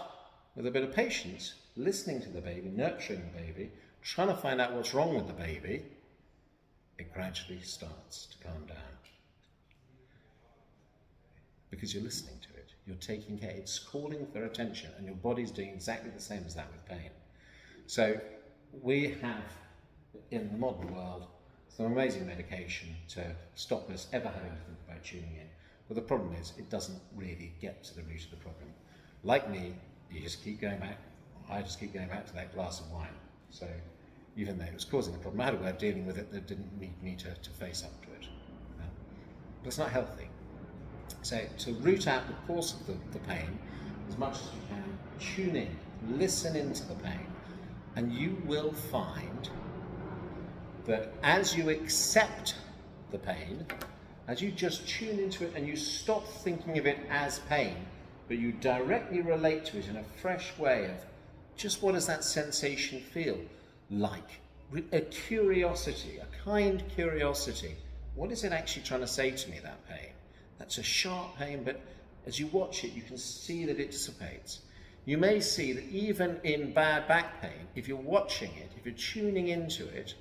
with a bit of patience, listening to the baby, nurturing the baby, trying to find out what's wrong with the baby, it gradually starts to calm down. Because you're listening to it. You're taking care. It's calling for attention, and your body's doing exactly the same as that with pain. So we have, in the modern world, some amazing medication to stop us ever having to think about tuning in. But the problem is, it doesn't really get to the root of the problem. Like me, you just keep going back. I just keep going back to that glass of wine. So even though it was causing the problem, I had a way of dealing with it that didn't need me to face up to it. But it's not healthy. So to root out the cause of the pain as much as you can, tune in, listen into the pain, and you will find that as you accept the pain, as you just tune into it and you stop thinking of it as pain, but you directly relate to it in a fresh way of just what does that sensation feel like? A curiosity, a kind curiosity. What is it actually trying to say to me, that pain? That's a sharp pain, but as you watch it, you can see that it dissipates. You may see that even in bad back pain, if you're watching it, if you're tuning into it,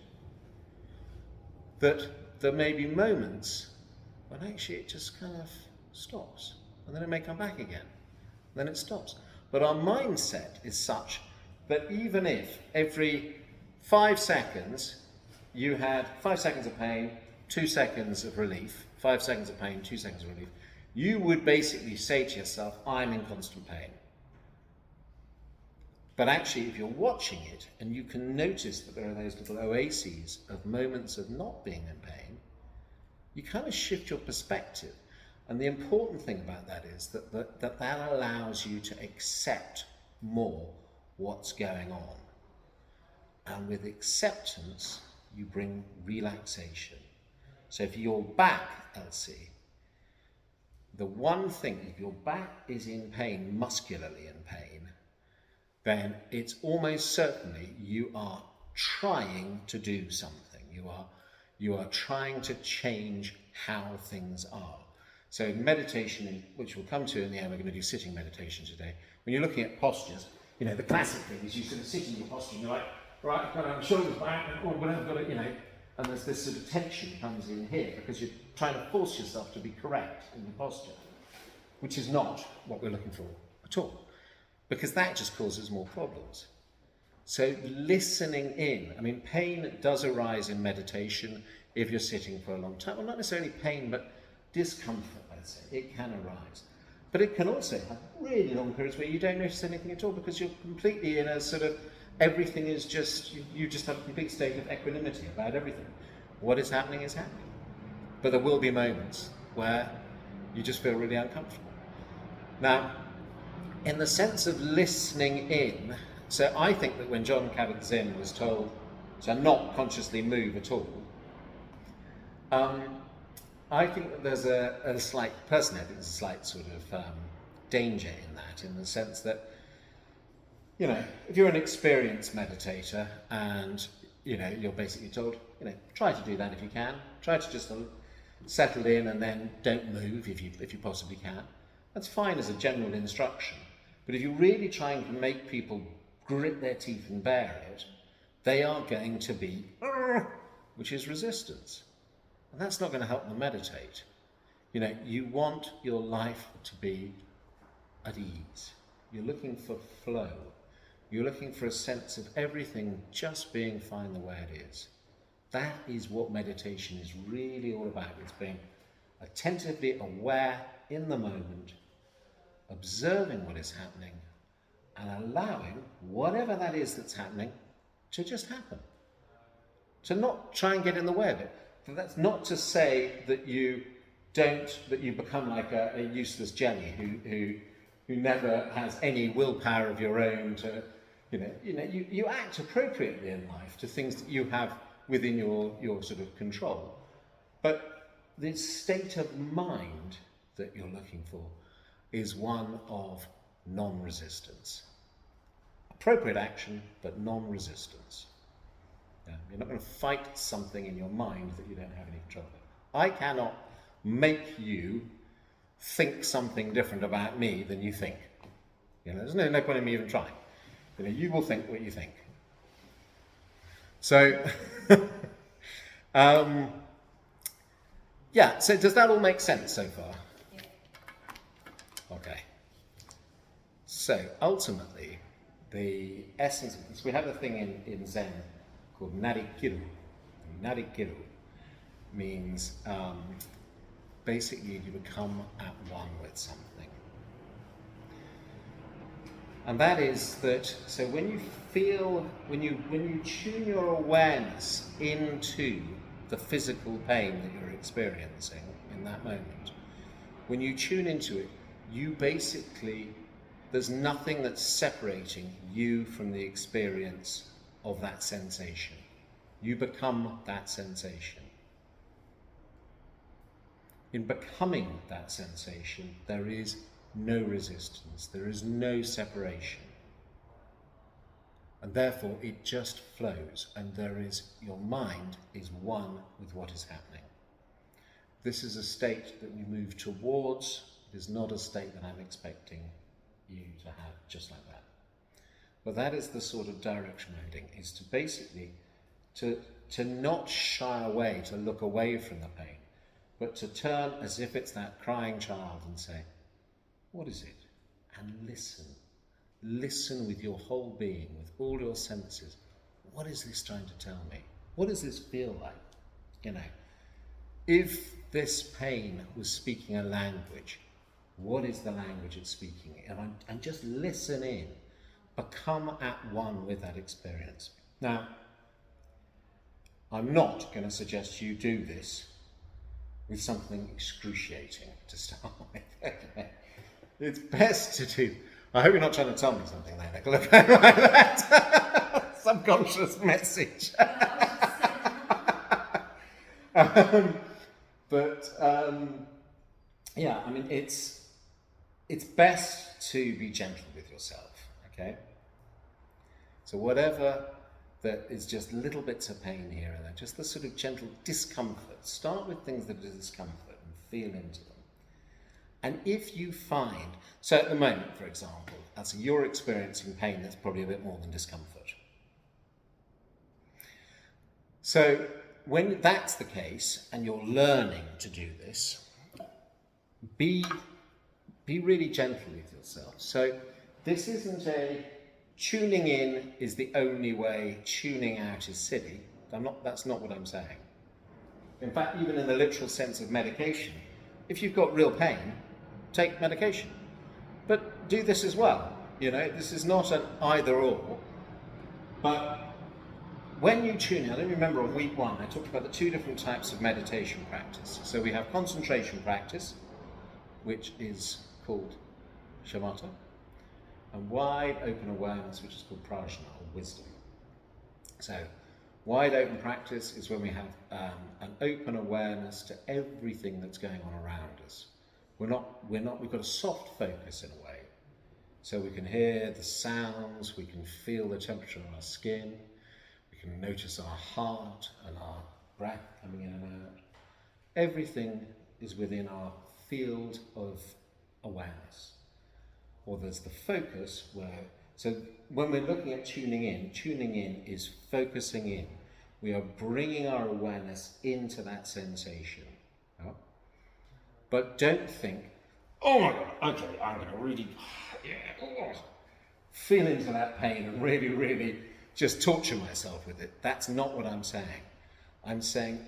that there may be moments when actually it just kind of stops, and then it may come back again, then it stops. But our mindset is such that even if every 5 seconds you had 5 seconds of pain, 2 seconds of relief, 5 seconds of pain, 2 seconds of relief, you would basically say to yourself, I'm in constant pain. But actually, if you're watching it and you can notice that there are those little oases of moments of not being in pain, you kind of shift your perspective. And the important thing about that is that allows you to accept more what's going on. And with acceptance, you bring relaxation. So if your back, Elsie, the one thing, if your back is in pain, muscularly in pain, then it's almost certainly you are trying to do something. You are trying to change how things are. So meditation, which we'll come to in the end, we're going to do sitting meditation today. When you're looking at postures, the classic thing is you sort of sit in your posture and you're like, right, I've got my shoulders back, or whatever, I've got it, and there's this sort of tension comes in here because you're trying to force yourself to be correct in the posture, which is not what we're looking for at all, because that just causes more problems. So listening in, pain does arise in meditation if you're sitting for a long time. Well, not necessarily pain, but discomfort, let's say, it can arise. But it can also have really long periods where you don't notice anything at all because you're completely in a sort of Everything is just, you just have a complete state of equanimity about everything. What is happening is happening. But there will be moments where you just feel really uncomfortable. Now, in the sense of listening in, so I think that when John Kabat-Zinn was told to not consciously move at all, I think that there's a slight, personally I think there's a slight sort of danger in that, in the sense that, you know, if you're an experienced meditator and, you know, you're basically told, you know, try to do that if you can, try to just settle in and then don't move if you possibly can. That's fine as a general instruction. But if you're really trying to make people grit their teeth and bear it, they are going to be, which is resistance. And that's not going to help them meditate. You know, you want your life to be at ease. You're looking for flow. You're looking for a sense of everything just being fine the way it is. That is what meditation is really all about. It's being attentively aware in the moment, observing what is happening, and allowing whatever that is that's happening to just happen. To not try and get in the way of it. But that's not to say that you become like a useless jelly who never has any willpower of your own to, you act appropriately in life to things that you have within your sort of control. But the state of mind that you're looking for is one of non-resistance. Appropriate action, but non-resistance. Yeah, you're not going to fight something in your mind that you don't have any control over. I cannot make you think something different about me than you think. You know, there's no point in me even trying. You know, you will think what you think. So, yeah, so does that all make sense so far? Yeah. Okay. So, ultimately, the essence of this, we have a thing in Zen called Narikiru. Narikiru means basically you become at one with something. And that is that, so when you feel, when you tune your awareness into the physical pain that you're experiencing in that moment, when you tune into it, you basically, there's nothing that's separating you from the experience of that sensation. You become that sensation. In becoming that sensation, there is no resistance, there is no separation. And therefore it just flows, and your mind is one with what is happening. This is a state that we move towards. It is not a state that I'm expecting you to have just like that. But that is the sort of direction we're heading, is to basically to not shy away, to look away from the pain, but to turn as if it's that crying child and say, what is it? And listen. Listen with your whole being, with all your senses. What is this trying to tell me? What does this feel like? You know, if this pain was speaking a language, what is the language it's speaking? And just listen in. Become at one with that experience. Now, I'm not going to suggest you do this with something excruciating to start with. Okay. It's best to do. I hope you're not trying to tell me something there, Nicola, like that. Subconscious message. Yeah, I mean, it's best to be gentle with yourself, okay? So whatever that is just little bits of pain here and there, just the sort of gentle discomfort. Start with things that are discomfort and feel into them. And if you find, so at the moment, for example, as you're experiencing pain that's probably a bit more than discomfort. So when that's the case, and you're learning to do this, be really gentle with yourself. So this isn't tuning in is the only way, tuning out is silly. That's not what I'm saying. In fact, even in the literal sense of medication, if you've got real pain, take medication. But do this as well. You know, this is not an either or. But when you tune in, I don't remember on week 1, I talked about the 2 different types of meditation practice. So we have concentration practice, which is called shamatha, and wide open awareness, which is called prajna, or wisdom. So wide open practice is when we have an open awareness to everything that's going on around us. We've got a soft focus in a way. So we can hear the sounds, we can feel the temperature on our skin, we can notice our heart and our breath coming in and out. Everything is within our field of awareness. Or there's the focus so when we're looking at tuning in is focusing in. We are bringing our awareness into that sensation. Yeah? But don't think, oh my God, okay, I'm going to really feel into that pain and really, really just torture myself with it. That's not what I'm saying. I'm saying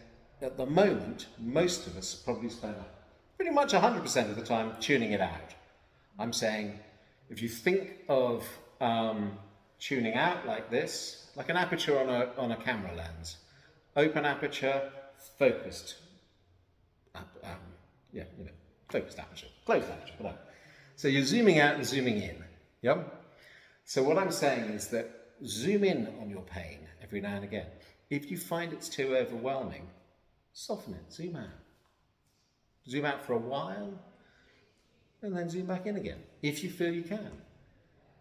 at the moment, most of us probably spend pretty much 100% of the time tuning it out. I'm saying if you think of tuning out like this, like an aperture on a camera lens, open aperture, focused, focused aperture, closed aperture, whatever. So you're zooming out and zooming in, yeah? So what I'm saying is that zoom in on your pain every now and again. If you find it's too overwhelming, soften it, zoom out. Zoom out for a while, and then zoom back in again, if you feel you can.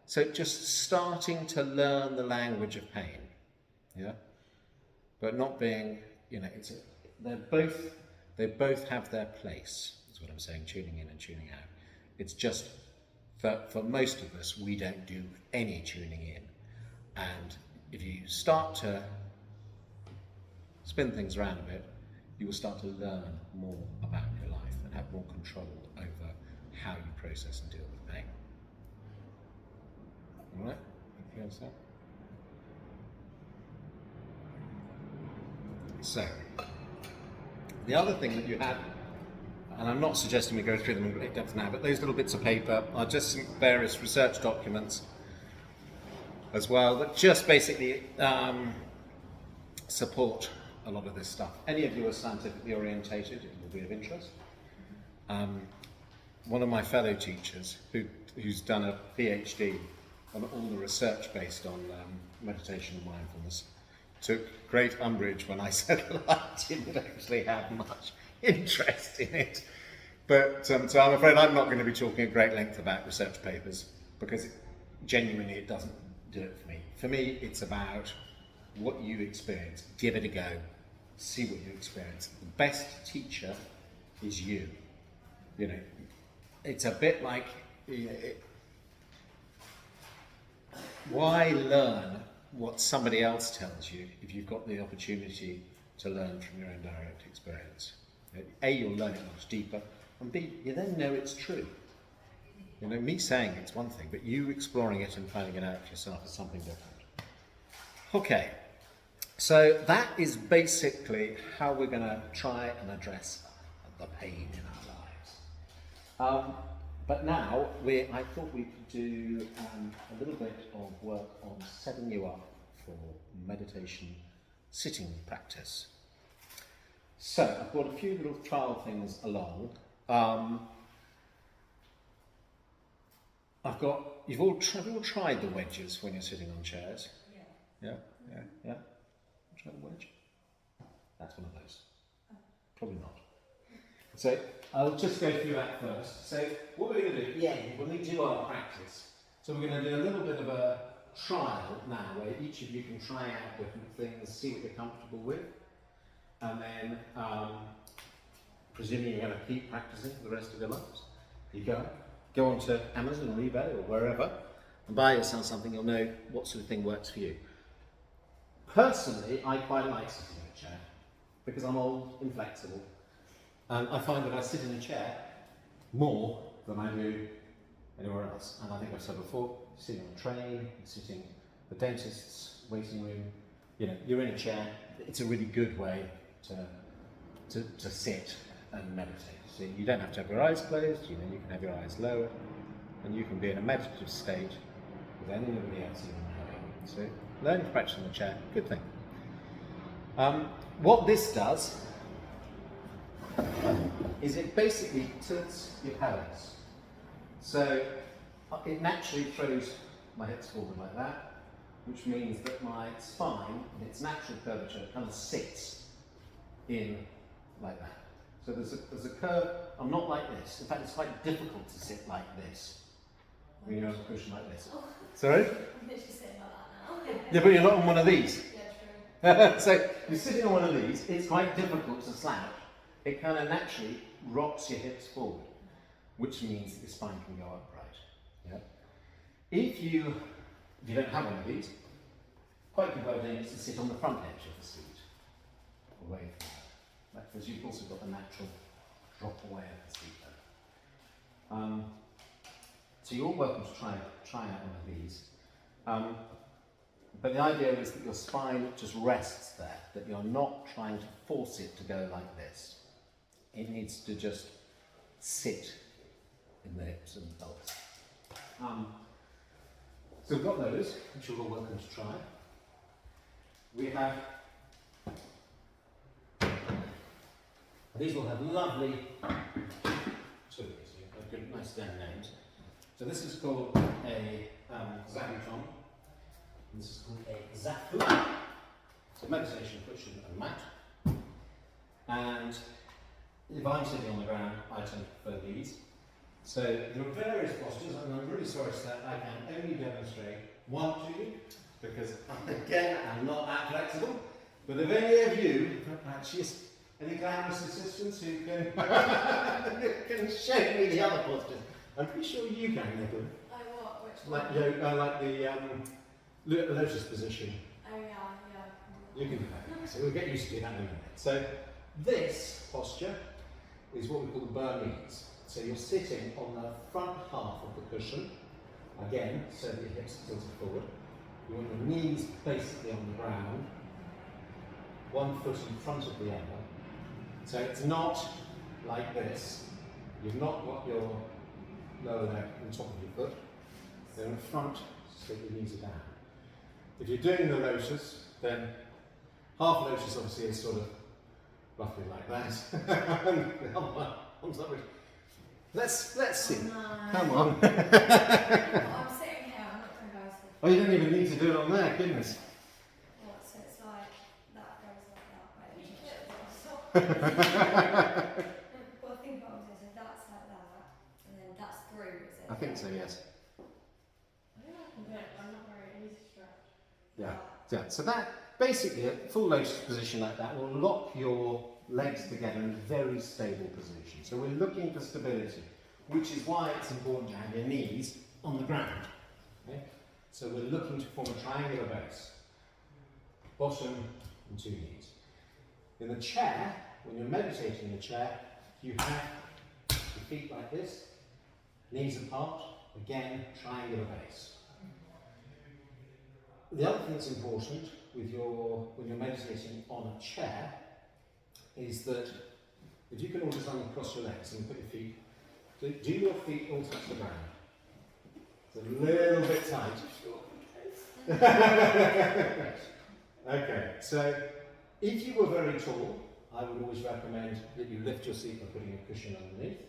So just starting to learn the language of pain, yeah? But not being, they both have their place, is what I'm saying, tuning in and tuning out. It's just that for most of us, we don't do any tuning in. And if you start to spin things around a bit, you will start to learn more about your life and have more control over how you process and deal with pain. All right? You understand? So, the other thing that you had, and I'm not suggesting we go through them in great depth now, but those little bits of paper are just some various research documents as well that just basically support a lot of this stuff. Any of you are scientifically orientated, it will be of interest. One of my fellow teachers, who's done a PhD on all the research based on meditation and mindfulness, took great umbrage when I said that I didn't actually have much interest in it. But so I'm afraid I'm not going to be talking at great length about research papers because genuinely it doesn't do it for me. For me, it's about what you experience. Give it a go. See what you experience. The best teacher is you. It's a bit like, why learn what somebody else tells you if you've got the opportunity to learn from your own direct experience? A, you'll learn it much deeper, and B, you then know it's true. Me saying it's one thing, but you exploring it and finding it out for yourself is something different. Okay, so that is basically how we're going to try and address the pain in our lives. But now, I thought we could do a little bit of work on setting you up for meditation sitting practice. So, I've brought a few little trial things along. You've all tried the wedges when you're sitting on chairs? Yeah. Yeah? Try the wedge? That's one of those. Probably not. So, I'll just go through that first. So, what we're going to do, when we do our practice, so we're going to do a little bit of a trial now, where each of you can try out different things, see what you're comfortable with, and then, presuming you're going to keep practicing for the rest of your lives, you go onto Amazon or eBay or wherever, and buy yourself something. You'll know what sort of thing works for you. Personally, I quite like sitting in a chair, because I'm old, inflexible, and I find that I sit in a chair more than I do anywhere else. And I think I've said before, sitting on a train, sitting in the dentist's waiting room, you're in a chair. It's a really good way to sit and meditate. So you don't have to have your eyes closed, you can have your eyes lowered, and you can be in a meditative state without anybody else even knowing. So Learning to practice in the chair, good thing. What this does is it basically tilts your pelvis. So it naturally throws my hips forward like that, which means that my spine, in its natural curvature, kind of sits in like that. So there's a curve. I'm not like this. In fact, it's quite difficult to sit like this when you're on a cushion like this. Sorry? I'm literally sitting like that now. Yeah, but you're not on one of these. Yeah, true. So you're sitting on one of these, it's quite difficult to slouch. It kind of naturally rocks your hips forward, which means that your spine can go upright. Yeah? If you don't have one of these, quite good way of doing it is to sit on the front edge of the seat, away from that, because you've also got the natural drop away of the seat there. So you're welcome to try out one of these. But the idea is that your spine just rests there, that you're not trying to force it to go like this. It needs to just sit in the hips and pelvis. So we've got those, which you're all welcome to try. We have, these will have lovely nice stand names. So this is called a zabuton. This is called a zafu. It's a meditation cushion and mat. And if I'm sitting on the ground, I tend to prefer these. So there are various postures, and I'm really sorry that I can only demonstrate one to you, because again, I'm not that flexible. But if any of you, actually, any glamorous assistants who can, can show me the other postures, I'm pretty sure you can, Nicola. Oh, what? Which one? Like the lotus position. Oh, yeah. You can do that. So we'll get used to that in a minute. So this posture is what we call the Burmese. So you're sitting on the front half of the cushion, again, so that your hips are tilted forward. You want your knees basically on the ground, one foot in front of the other. So it's not like this. You've not got your lower leg on top of your foot. They're in front, so your knees are down. If you're doing the lotus, then half lotus obviously is sort of roughly like that. Let's see. Oh, no. Come on. I'm sitting here, I'm not going to go to Oh, you don't even need to do it on there, goodness. what, so it's like, that goes like that. Wait, well, think about it, so that's like that, and then that's through, is it? I think so, yes. I think I can do it, but I'm not very easy to stretch. Yeah. So that, basically, a full lotus position like that will lock your legs together in a very stable position. So we're looking for stability, which is why it's important to have your knees on the ground. Okay? So we're looking to form a triangular base, bottom and two knees. In the chair, when you're meditating in the chair, you have your feet like this, knees apart, again, triangular base. The other thing that's important with when you're meditating on a chair is that if you can all just uncross your legs and put your feet, do your feet all touch the ground? It's a little bit tight. Okay, so if you were very tall, I would always recommend that you lift your seat by putting a cushion underneath.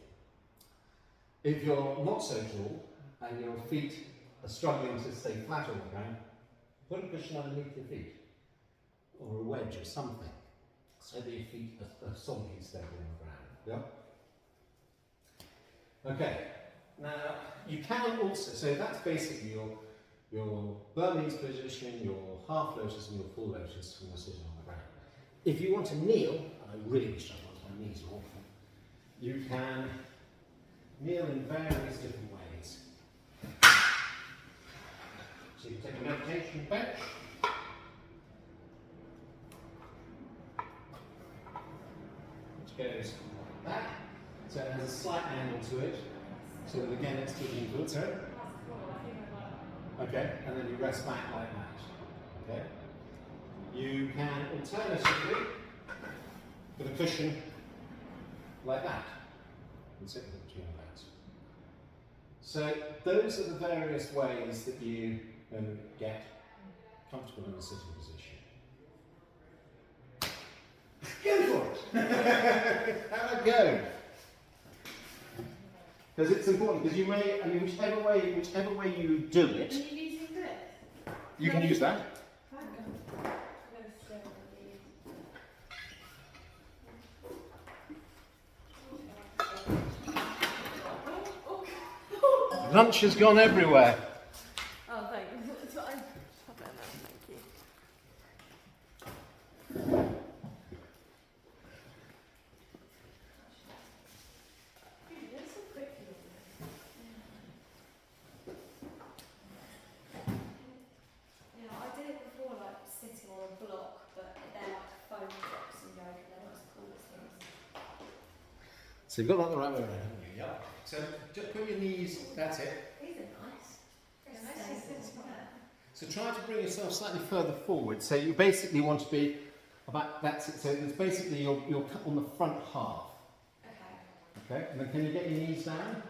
If you're not so tall and your feet are struggling to stay flat on the ground, put a cushion underneath your feet, or a wedge or something, so that your feet are solidly stable on the ground. Yeah? Okay, now you can also, so that's basically your Burmese position, your half lotus and your full lotus when you're sitting on the ground. If you want to kneel, and I really wish I was, my knees are awful, you can kneel in various different ways. So you take a meditation bench, which goes like that, so it has a slight angle to it, so that again it's tilting forward, sorry? That's cool, I think I like that. Okay, and then you rest back like that. Okay? You can alternatively put a cushion like that and sit with it between your legs. So those are the various ways that you can get comfortable in a sitting position. Go for it! Have a go! Because it's important, because you may, I mean, whichever way you do Are it, you using this? you can use that. I'm going to stay on these. Lunch has gone everywhere. Oh, thank you. That's what I pop it now. Thank you. You did it so quickly. Yeah, I did it before, like sitting on a block, but they're like foam blocks in yoga. They're not as cool as things. So you've got that the right way around, haven't you? Yeah. So just put your knees, that's it. These are nice. Yeah, nice and simple. So try to bring yourself slightly further forward. So you basically want to be about, that's it. So it's basically you're on the front half. Okay. Okay, and then can you get your knees down?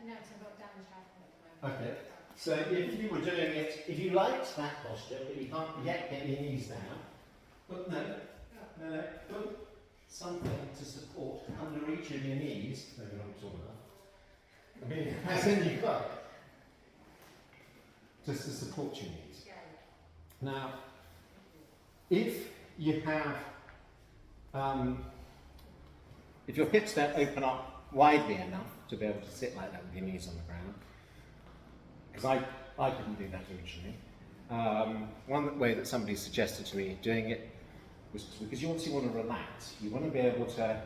No, so I've got down the track at the moment. Okay. So if you were doing it, if you liked that posture, but you can't yet get your knees down, but no, put something to support under each of your knees. Maybe not tall enough. I mean, as in you've got it. Just to support your knees. Now, if you have, if your hips don't open up widely enough to be able to sit like that with your knees on the ground, because I couldn't do that originally. One way that somebody suggested to me doing it was because you obviously want to relax, you want to be able to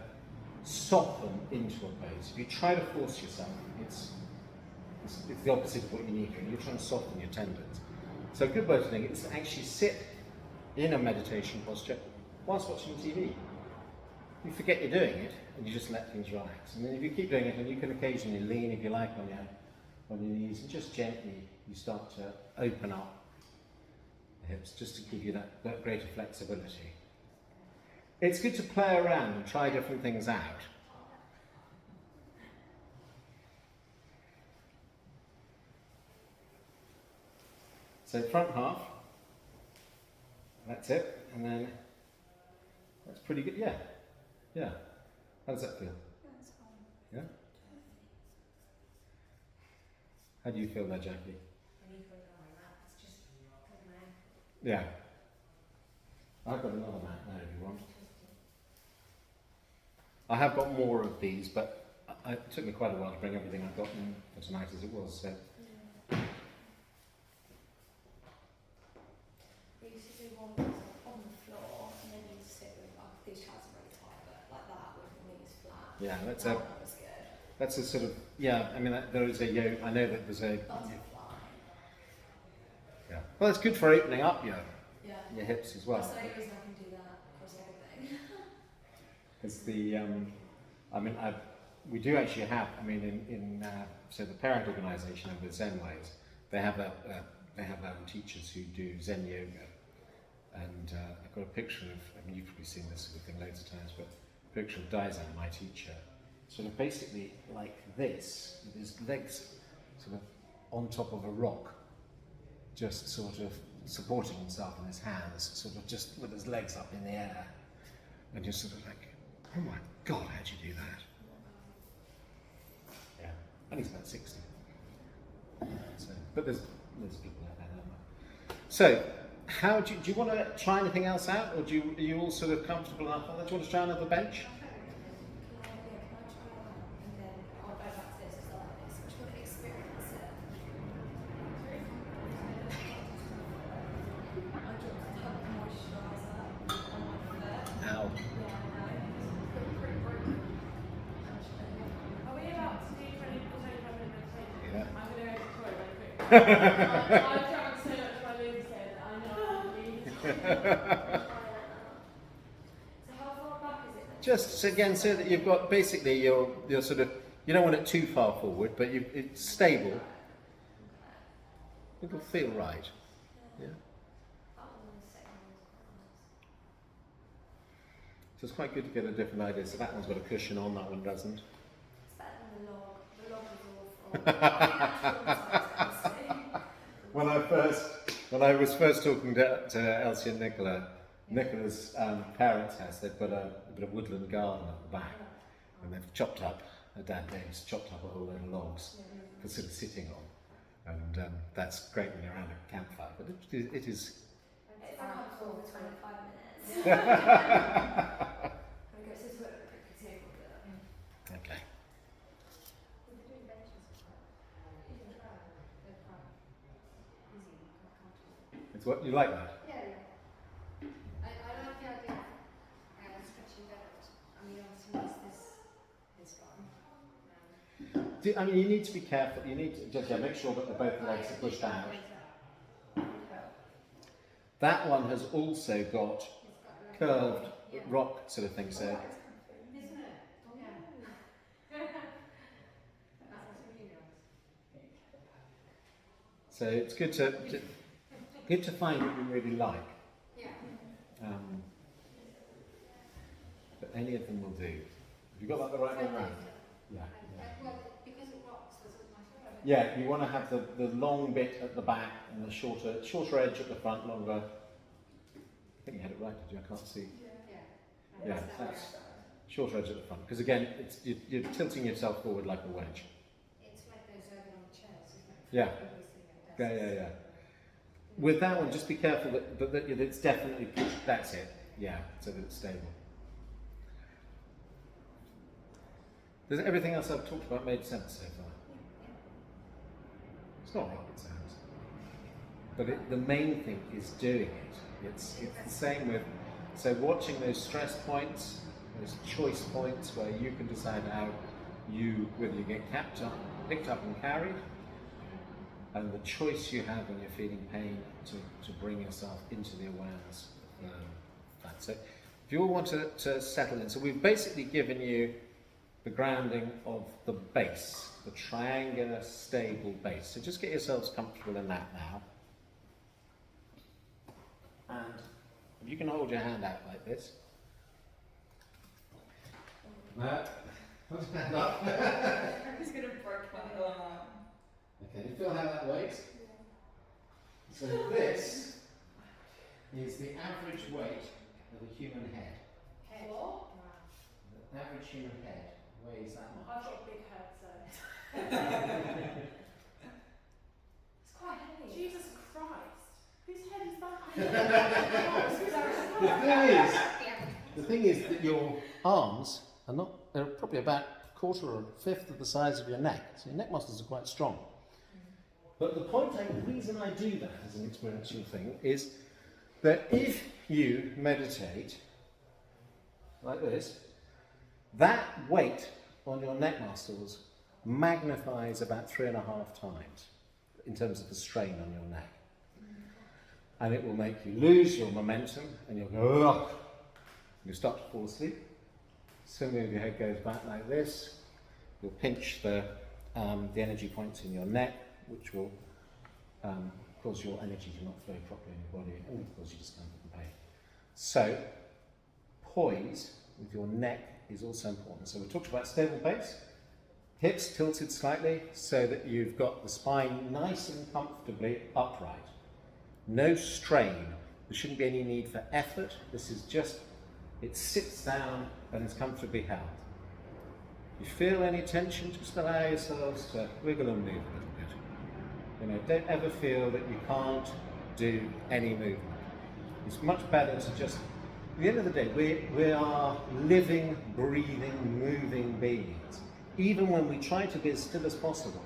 soften into a pose. If you try to force yourself, it's the opposite of what you need. You're trying to soften your tendons. So a good way to do it is to actually sit in a meditation posture whilst watching TV. You forget you're doing it and you just let things relax. And then if you keep doing it, and you can occasionally lean if you like on your knees, and just gently you start to open up the hips just to give you that greater flexibility. It's good to play around and try different things out. So front half, that's it, and then that's pretty good, yeah. How does that feel? That's fine. Yeah? How do you feel there, Jackie? When you put it on my lap, it's just good, man. Yeah. I've got another mat now if you want. I have got more of these, but it took me quite a while to bring everything I've got in for tonight as it was, so. We used to do one that was like on the floor, and then you'd sit with like these chairs are really tight, but like that with the knees flat. Yeah, that's That was good. that's a sort of, yeah, I mean, there is a yoga, I know that there's a, Butterfly. yeah. Well, it's good for opening up Yeah. your hips as well. That's the only reason I can do that across everything. Because the, I mean, we do actually have, I mean, so the parent organisation of the Zen Ways, they have teachers who do Zen yoga, and I've got a picture of, I mean, you've probably seen this sort of thing loads of times, but a picture of Daizan, my teacher, sort of basically like this, with his legs sort of on top of a rock, just sort of supporting himself in his hands, sort of just with his legs up in the air, and just sort of like, oh my God, how'd you do that? Yeah, and he's about 60. So, but there's people like that, aren't there? So, how do you want to try anything else out, or are you all sort of comfortable enough? Do you want to try another bench? Can I try that? And then I'll go back to this as like this. I just want to experience it. I just have moisturiser on my foot. Ow. Yeah, I know. Are we about to do 25 minute meditation? Yeah. I'm going to go to the toilet really quick. I've traveled so much by Luke said that I know I need to So how far back is it? Just again, so that you've got basically your sort of, you don't want it too far forward, but it's stable. It'll feel right. Yeah. That one was the second one was quite nice. So it's quite good to get a different idea. So that one's got a cushion on, that one doesn't. It's better than the log. The log was awful. I think that's traumatised, honestly. When I first When I was first talking to Elsie and Nicola, Nicola's parents' house, they've got a bit of woodland garden at the back, and they've chopped up, her dad Dave's chopped up a whole load of logs for sort of sitting on, and that's great when you're around a campfire, but it is... It's uncomfortable for 25 minutes. I go to the toilet and pick the table. Okay. Well, they're doing benches as well. You can try. They're quite easy, quite comfortable. It's what you like that? Yeah, yeah. I like the idea of stretching better. I mean, obviously, this one. I mean, you need to be careful. You need to just make sure that both legs are pushed out. That one has also got curved rock sort of thing, so Isn't it? Oh, yeah. That's really nice. so it's good to find what you really like. Yeah. But any of them will do. Have you got that the right way around? Yeah. Well, because it rocks, there's a much Yeah, you want to have the long bit at the back and the shorter edge at the front, longer. I think you had it right, did you? I can't see. Yeah. Yeah, that's shorter edge at the front. Because again, you're tilting yourself forward like a wedge. It's like those ergonomic chairs, isn't it? Yeah. People sit at Yeah. With that one, just be careful that it's definitely pushed. That's it. Yeah, so that it's stable. Does everything else I've talked about made sense so far? It's not rocket science. But the main thing is doing it. It's the same with, so watching those stress points, those choice points where you can decide whether you get picked up and carried, and the choice you have when you're feeling pain to bring yourself into the awareness of that. So if you all want to settle in, so we've basically given you the grounding of the base, the triangular stable base. So just get yourselves comfortable in that now. And if you can hold your hand out like this. No. Stand up. I'm just going to break my arm. Okay, you feel how that weighs? So this is the average weight of a human head. What? The average human head weighs that much. I've got a big head, so. It's quite heavy. Jesus Christ! Whose head is that? The thing is that your arms are not, they're probably about a quarter or a fifth of the size of your neck. So your neck muscles are quite strong. But the reason I do that as an experiential thing is that if you meditate like this, that weight on your neck muscles magnifies about 3.5 times in terms of the strain on your neck. And it will make you lose your momentum and you'll go, ugh. You start to fall asleep. Similarly, your head goes back like this. You'll pinch the energy points in your neck, which will cause your energy to not flow properly in your body and cause you discomfort and pain. So, poise with your neck is also important. So we talked about stable base, hips tilted slightly so that you've got the spine nice and comfortably upright. No strain. There shouldn't be any need for effort. This is just, it sits down and is comfortably held. If you feel any tension, just allow yourselves to wiggle and move a little bit. You know, don't ever feel that you can't do any movement. It's much better to just, at the end of the day, we are living, breathing, moving beings. Even when we try to be as still as possible,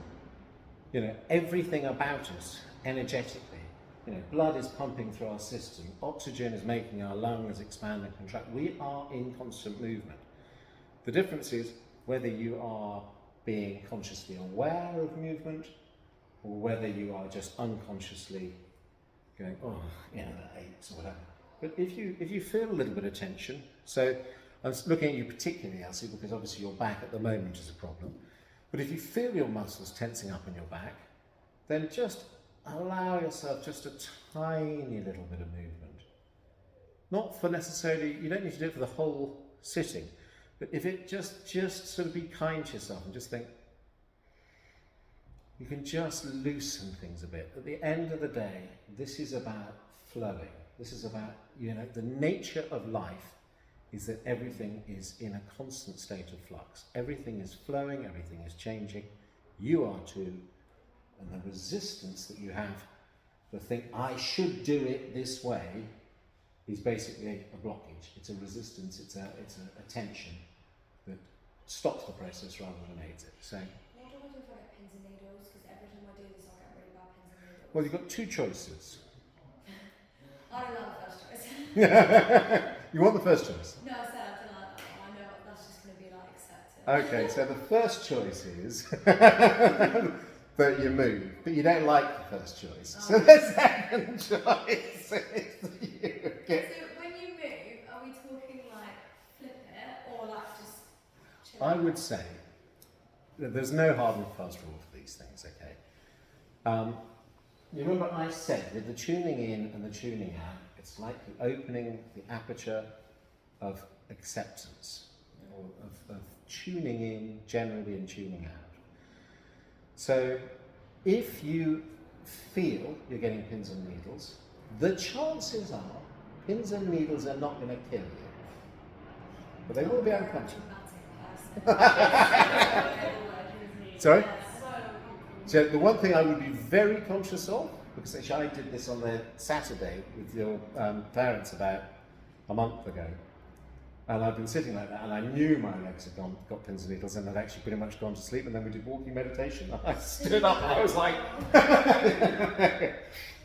you know, everything about us energetically, you know, blood is pumping through our system, oxygen is making our lungs expand and contract. We are in constant movement. The difference is whether you are being consciously aware of movement or whether you are just unconsciously going, oh, you know, that aches or whatever. But if you feel a little bit of tension, so I'm looking at you particularly, Elsie, because obviously your back at the moment is a problem, but if you feel your muscles tensing up in your back, then just allow yourself just a tiny little bit of movement. Not for necessarily, you don't need to do it for the whole sitting, but if it just sort of be kind to yourself and just think, you can just loosen things a bit. At the end of the day, this is about flowing. This is about, the nature of life is that everything is in a constant state of flux. Everything is flowing, everything is changing. You are too. And the resistance that you have to think, I should do it this way, is basically a blockage. It's a resistance, it's a tension that stops the process rather than aids it. So, What do I do if I get pins and needles? Because every time I do this, I get really bad pins and needles. well, you've got two choices. I don't like the first choice. You want the first choice? No, I said I don't like that one. I know that's just going to be like accepted. Okay, so the first choice is that you move, but you don't like the first choice. So the second choice is that you get. So when you move, are we talking like flip it or like just chill I out? would say that there's no hard and fast rule for these things, okay? You remember I said with the tuning in and the tuning out, it's like the opening the aperture of acceptance, or of tuning in generally and tuning out. So if you feel you're getting pins and needles, the chances are pins and needles are not going to kill you, but they will be uncomfortable. Sorry? So the one thing I would be very conscious of, because actually I did this on the Saturday with your parents about a month ago, and I've been sitting like that, and I knew my legs had got pins and needles, and I'd actually pretty much gone to sleep, and then we did walking meditation, and I stood up, and I was like...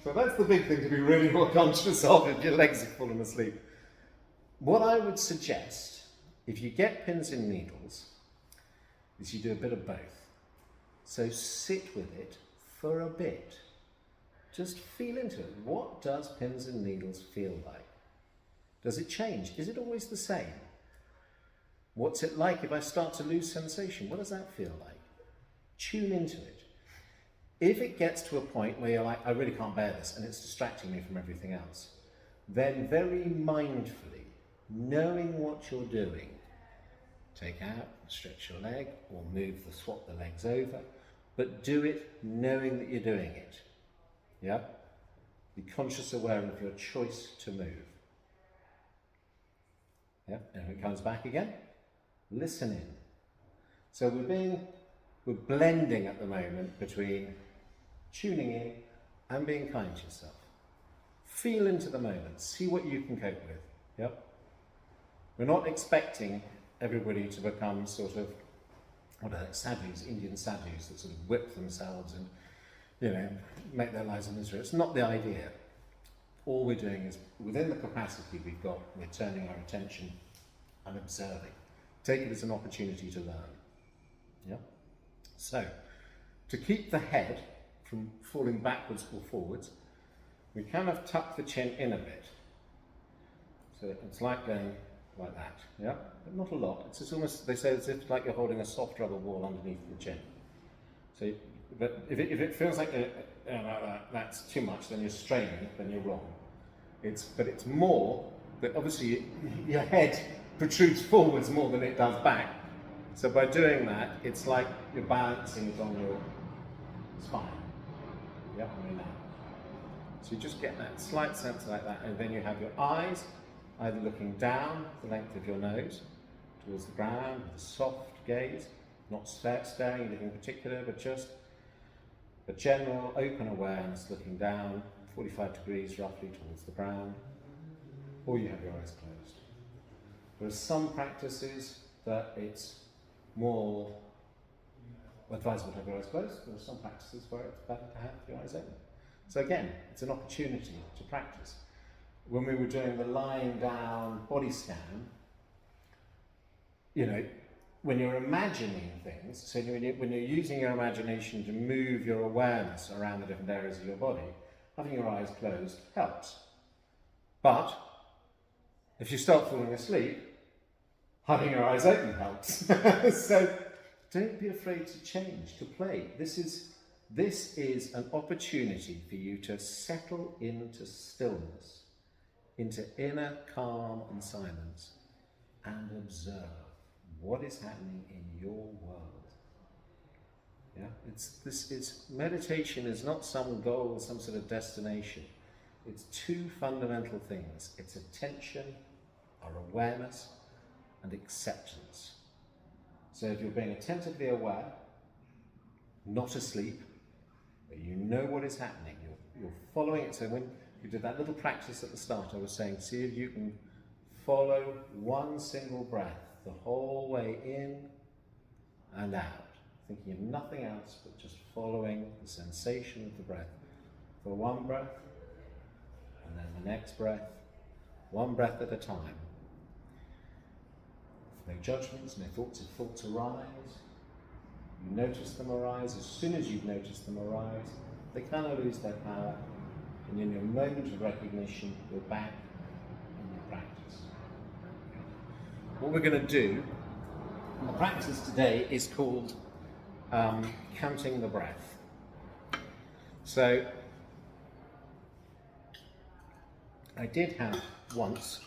So that's the big thing to be really more conscious of if your legs have fallen asleep. What I would suggest, if you get pins and needles, is you do a bit of both. So sit with it for a bit. Just feel into it. What does pins and needles feel like? Does it change? Is it always the same? What's it like if I start to lose sensation? What does that feel like? Tune into it. If it gets to a point where you're like, I really can't bear this and it's distracting me from everything else, then very mindfully, knowing what you're doing, take out, stretch your leg, or swap the legs over, but do it knowing that you're doing it. Yeah? Be conscious aware of your choice to move. Yeah? And if it comes back again, listen in. So we're blending at the moment between tuning in and being kind to yourself. Feel into the moment, see what you can cope with. Yep. We're not expecting everybody to become sort of, sadhus, Indian sadhus that sort of whip themselves and, make their lives a misery. It's not the idea. All we're doing is, within the capacity we've got, we're turning our attention and observing. Take it as an opportunity to learn. Yeah? So, to keep the head from falling backwards or forwards, we kind of tuck the chin in a bit. So it's like going like that, yeah? But not a lot. It's just almost, they say, as if like you're holding a soft rubber ball underneath the chin. So, but if it feels like that's too much, then you're straining, then you're wrong. But it's more that obviously your head protrudes forwards more than it does back. So by doing that, it's like you're balancing it on your spine. Yeah, So you just get that slight sense like that, and then you have your eyes either looking down the length of your nose towards the ground with a soft gaze, not staring anything particular, but just a general open awareness looking down 45 degrees roughly towards the ground, or you have your eyes closed. There are some practices that it's more advisable to have your eyes closed. There are some practices where it's better to have your eyes open. So again, it's an opportunity to practice. When we were doing the lying down body scan, when you're imagining things, so when you're using your imagination to move your awareness around the different areas of your body, having your eyes closed helps. But if you start falling asleep, having your eyes open helps. So don't be afraid to change, to play. This is an opportunity for you to settle into stillness, into inner calm and silence, and observe what is happening in your world. Yeah? Meditation is not some goal, some sort of destination. It's two fundamental things. It's attention, our awareness, and acceptance. So if you're being attentively aware, not asleep, but you know what is happening, you're following it. So when you did that little practice at the start, I was saying, see if you can follow one single breath the whole way in and out, thinking of nothing else but just following the sensation of the breath for one breath, and then the next breath, one breath at a time. No judgments, no thoughts. If thoughts arise, you notice them arise. As soon as you've noticed them arise, they kind of lose their power, and in your moment of recognition, you're back in your practice. What we're going to do, the practice today is called counting the breath. So, I did have once,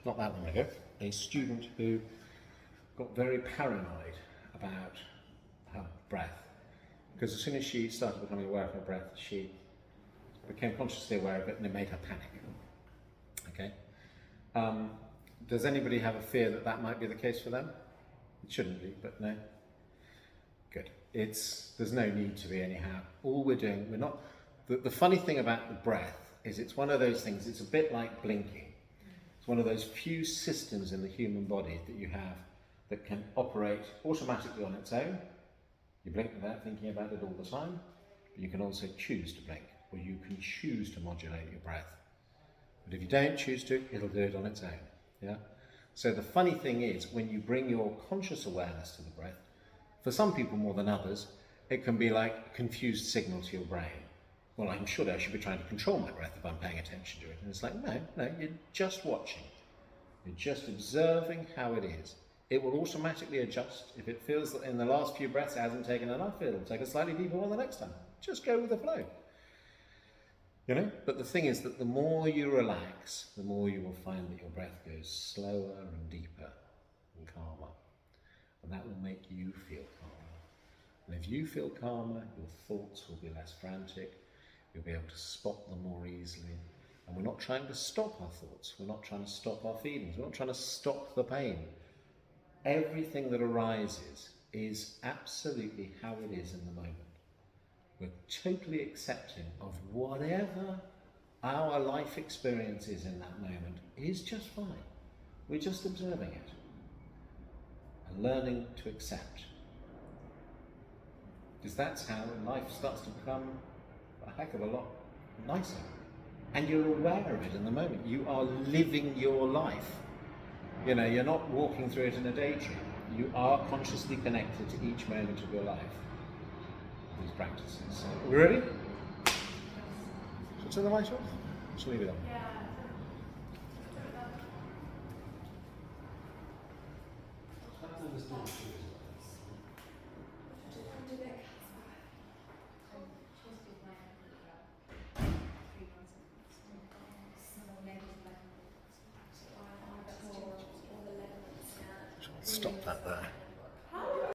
not that long ago, a student who got very paranoid about her breath, because as soon as she started becoming aware of her breath, she became consciously aware of it, and it made her panic. Okay? Does anybody have a fear that that might be the case for them? It shouldn't be, but no. Good. There's no need to be anyhow. All we're doing, we're not. The funny thing about the breath is it's one of those things. It's a bit like blinking. It's one of those few systems in the human body that you have that can operate automatically on its own. You blink without thinking about it all the time, but you can also choose to blink, or you can choose to modulate your breath. But if you don't choose to, it'll do it on its own. Yeah? So the funny thing is, when you bring your conscious awareness to the breath, for some people more than others, it can be like a confused signal to your brain. Well, I'm sure I should be trying to control my breath if I'm paying attention to it. And it's like, no, you're just watching. You're just observing how it is. It will automatically adjust. If it feels that in the last few breaths it hasn't taken enough, it'll take a slightly deeper one the next time. Just go with the flow. You know? But the thing is that the more you relax, the more you will find that your breath goes slower and deeper and calmer. And that will make you feel calmer. And if you feel calmer, your thoughts will be less frantic. You'll be able to spot them more easily. And we're not trying to stop our thoughts. We're not trying to stop our feelings. We're not trying to stop the pain. Everything that arises is absolutely how it is in the moment. We're totally accepting of whatever our life experience is in that moment is just fine. We're just observing it and learning to accept. Because that's how life starts to become a heck of a lot nicer. And you're aware of it in the moment. You are living your life. You know, you're not walking through it in a daydream. You are consciously connected to each moment of your life. These practices. So, we ready? Should I turn the light off? Just leave it on. Yeah. Stop that there.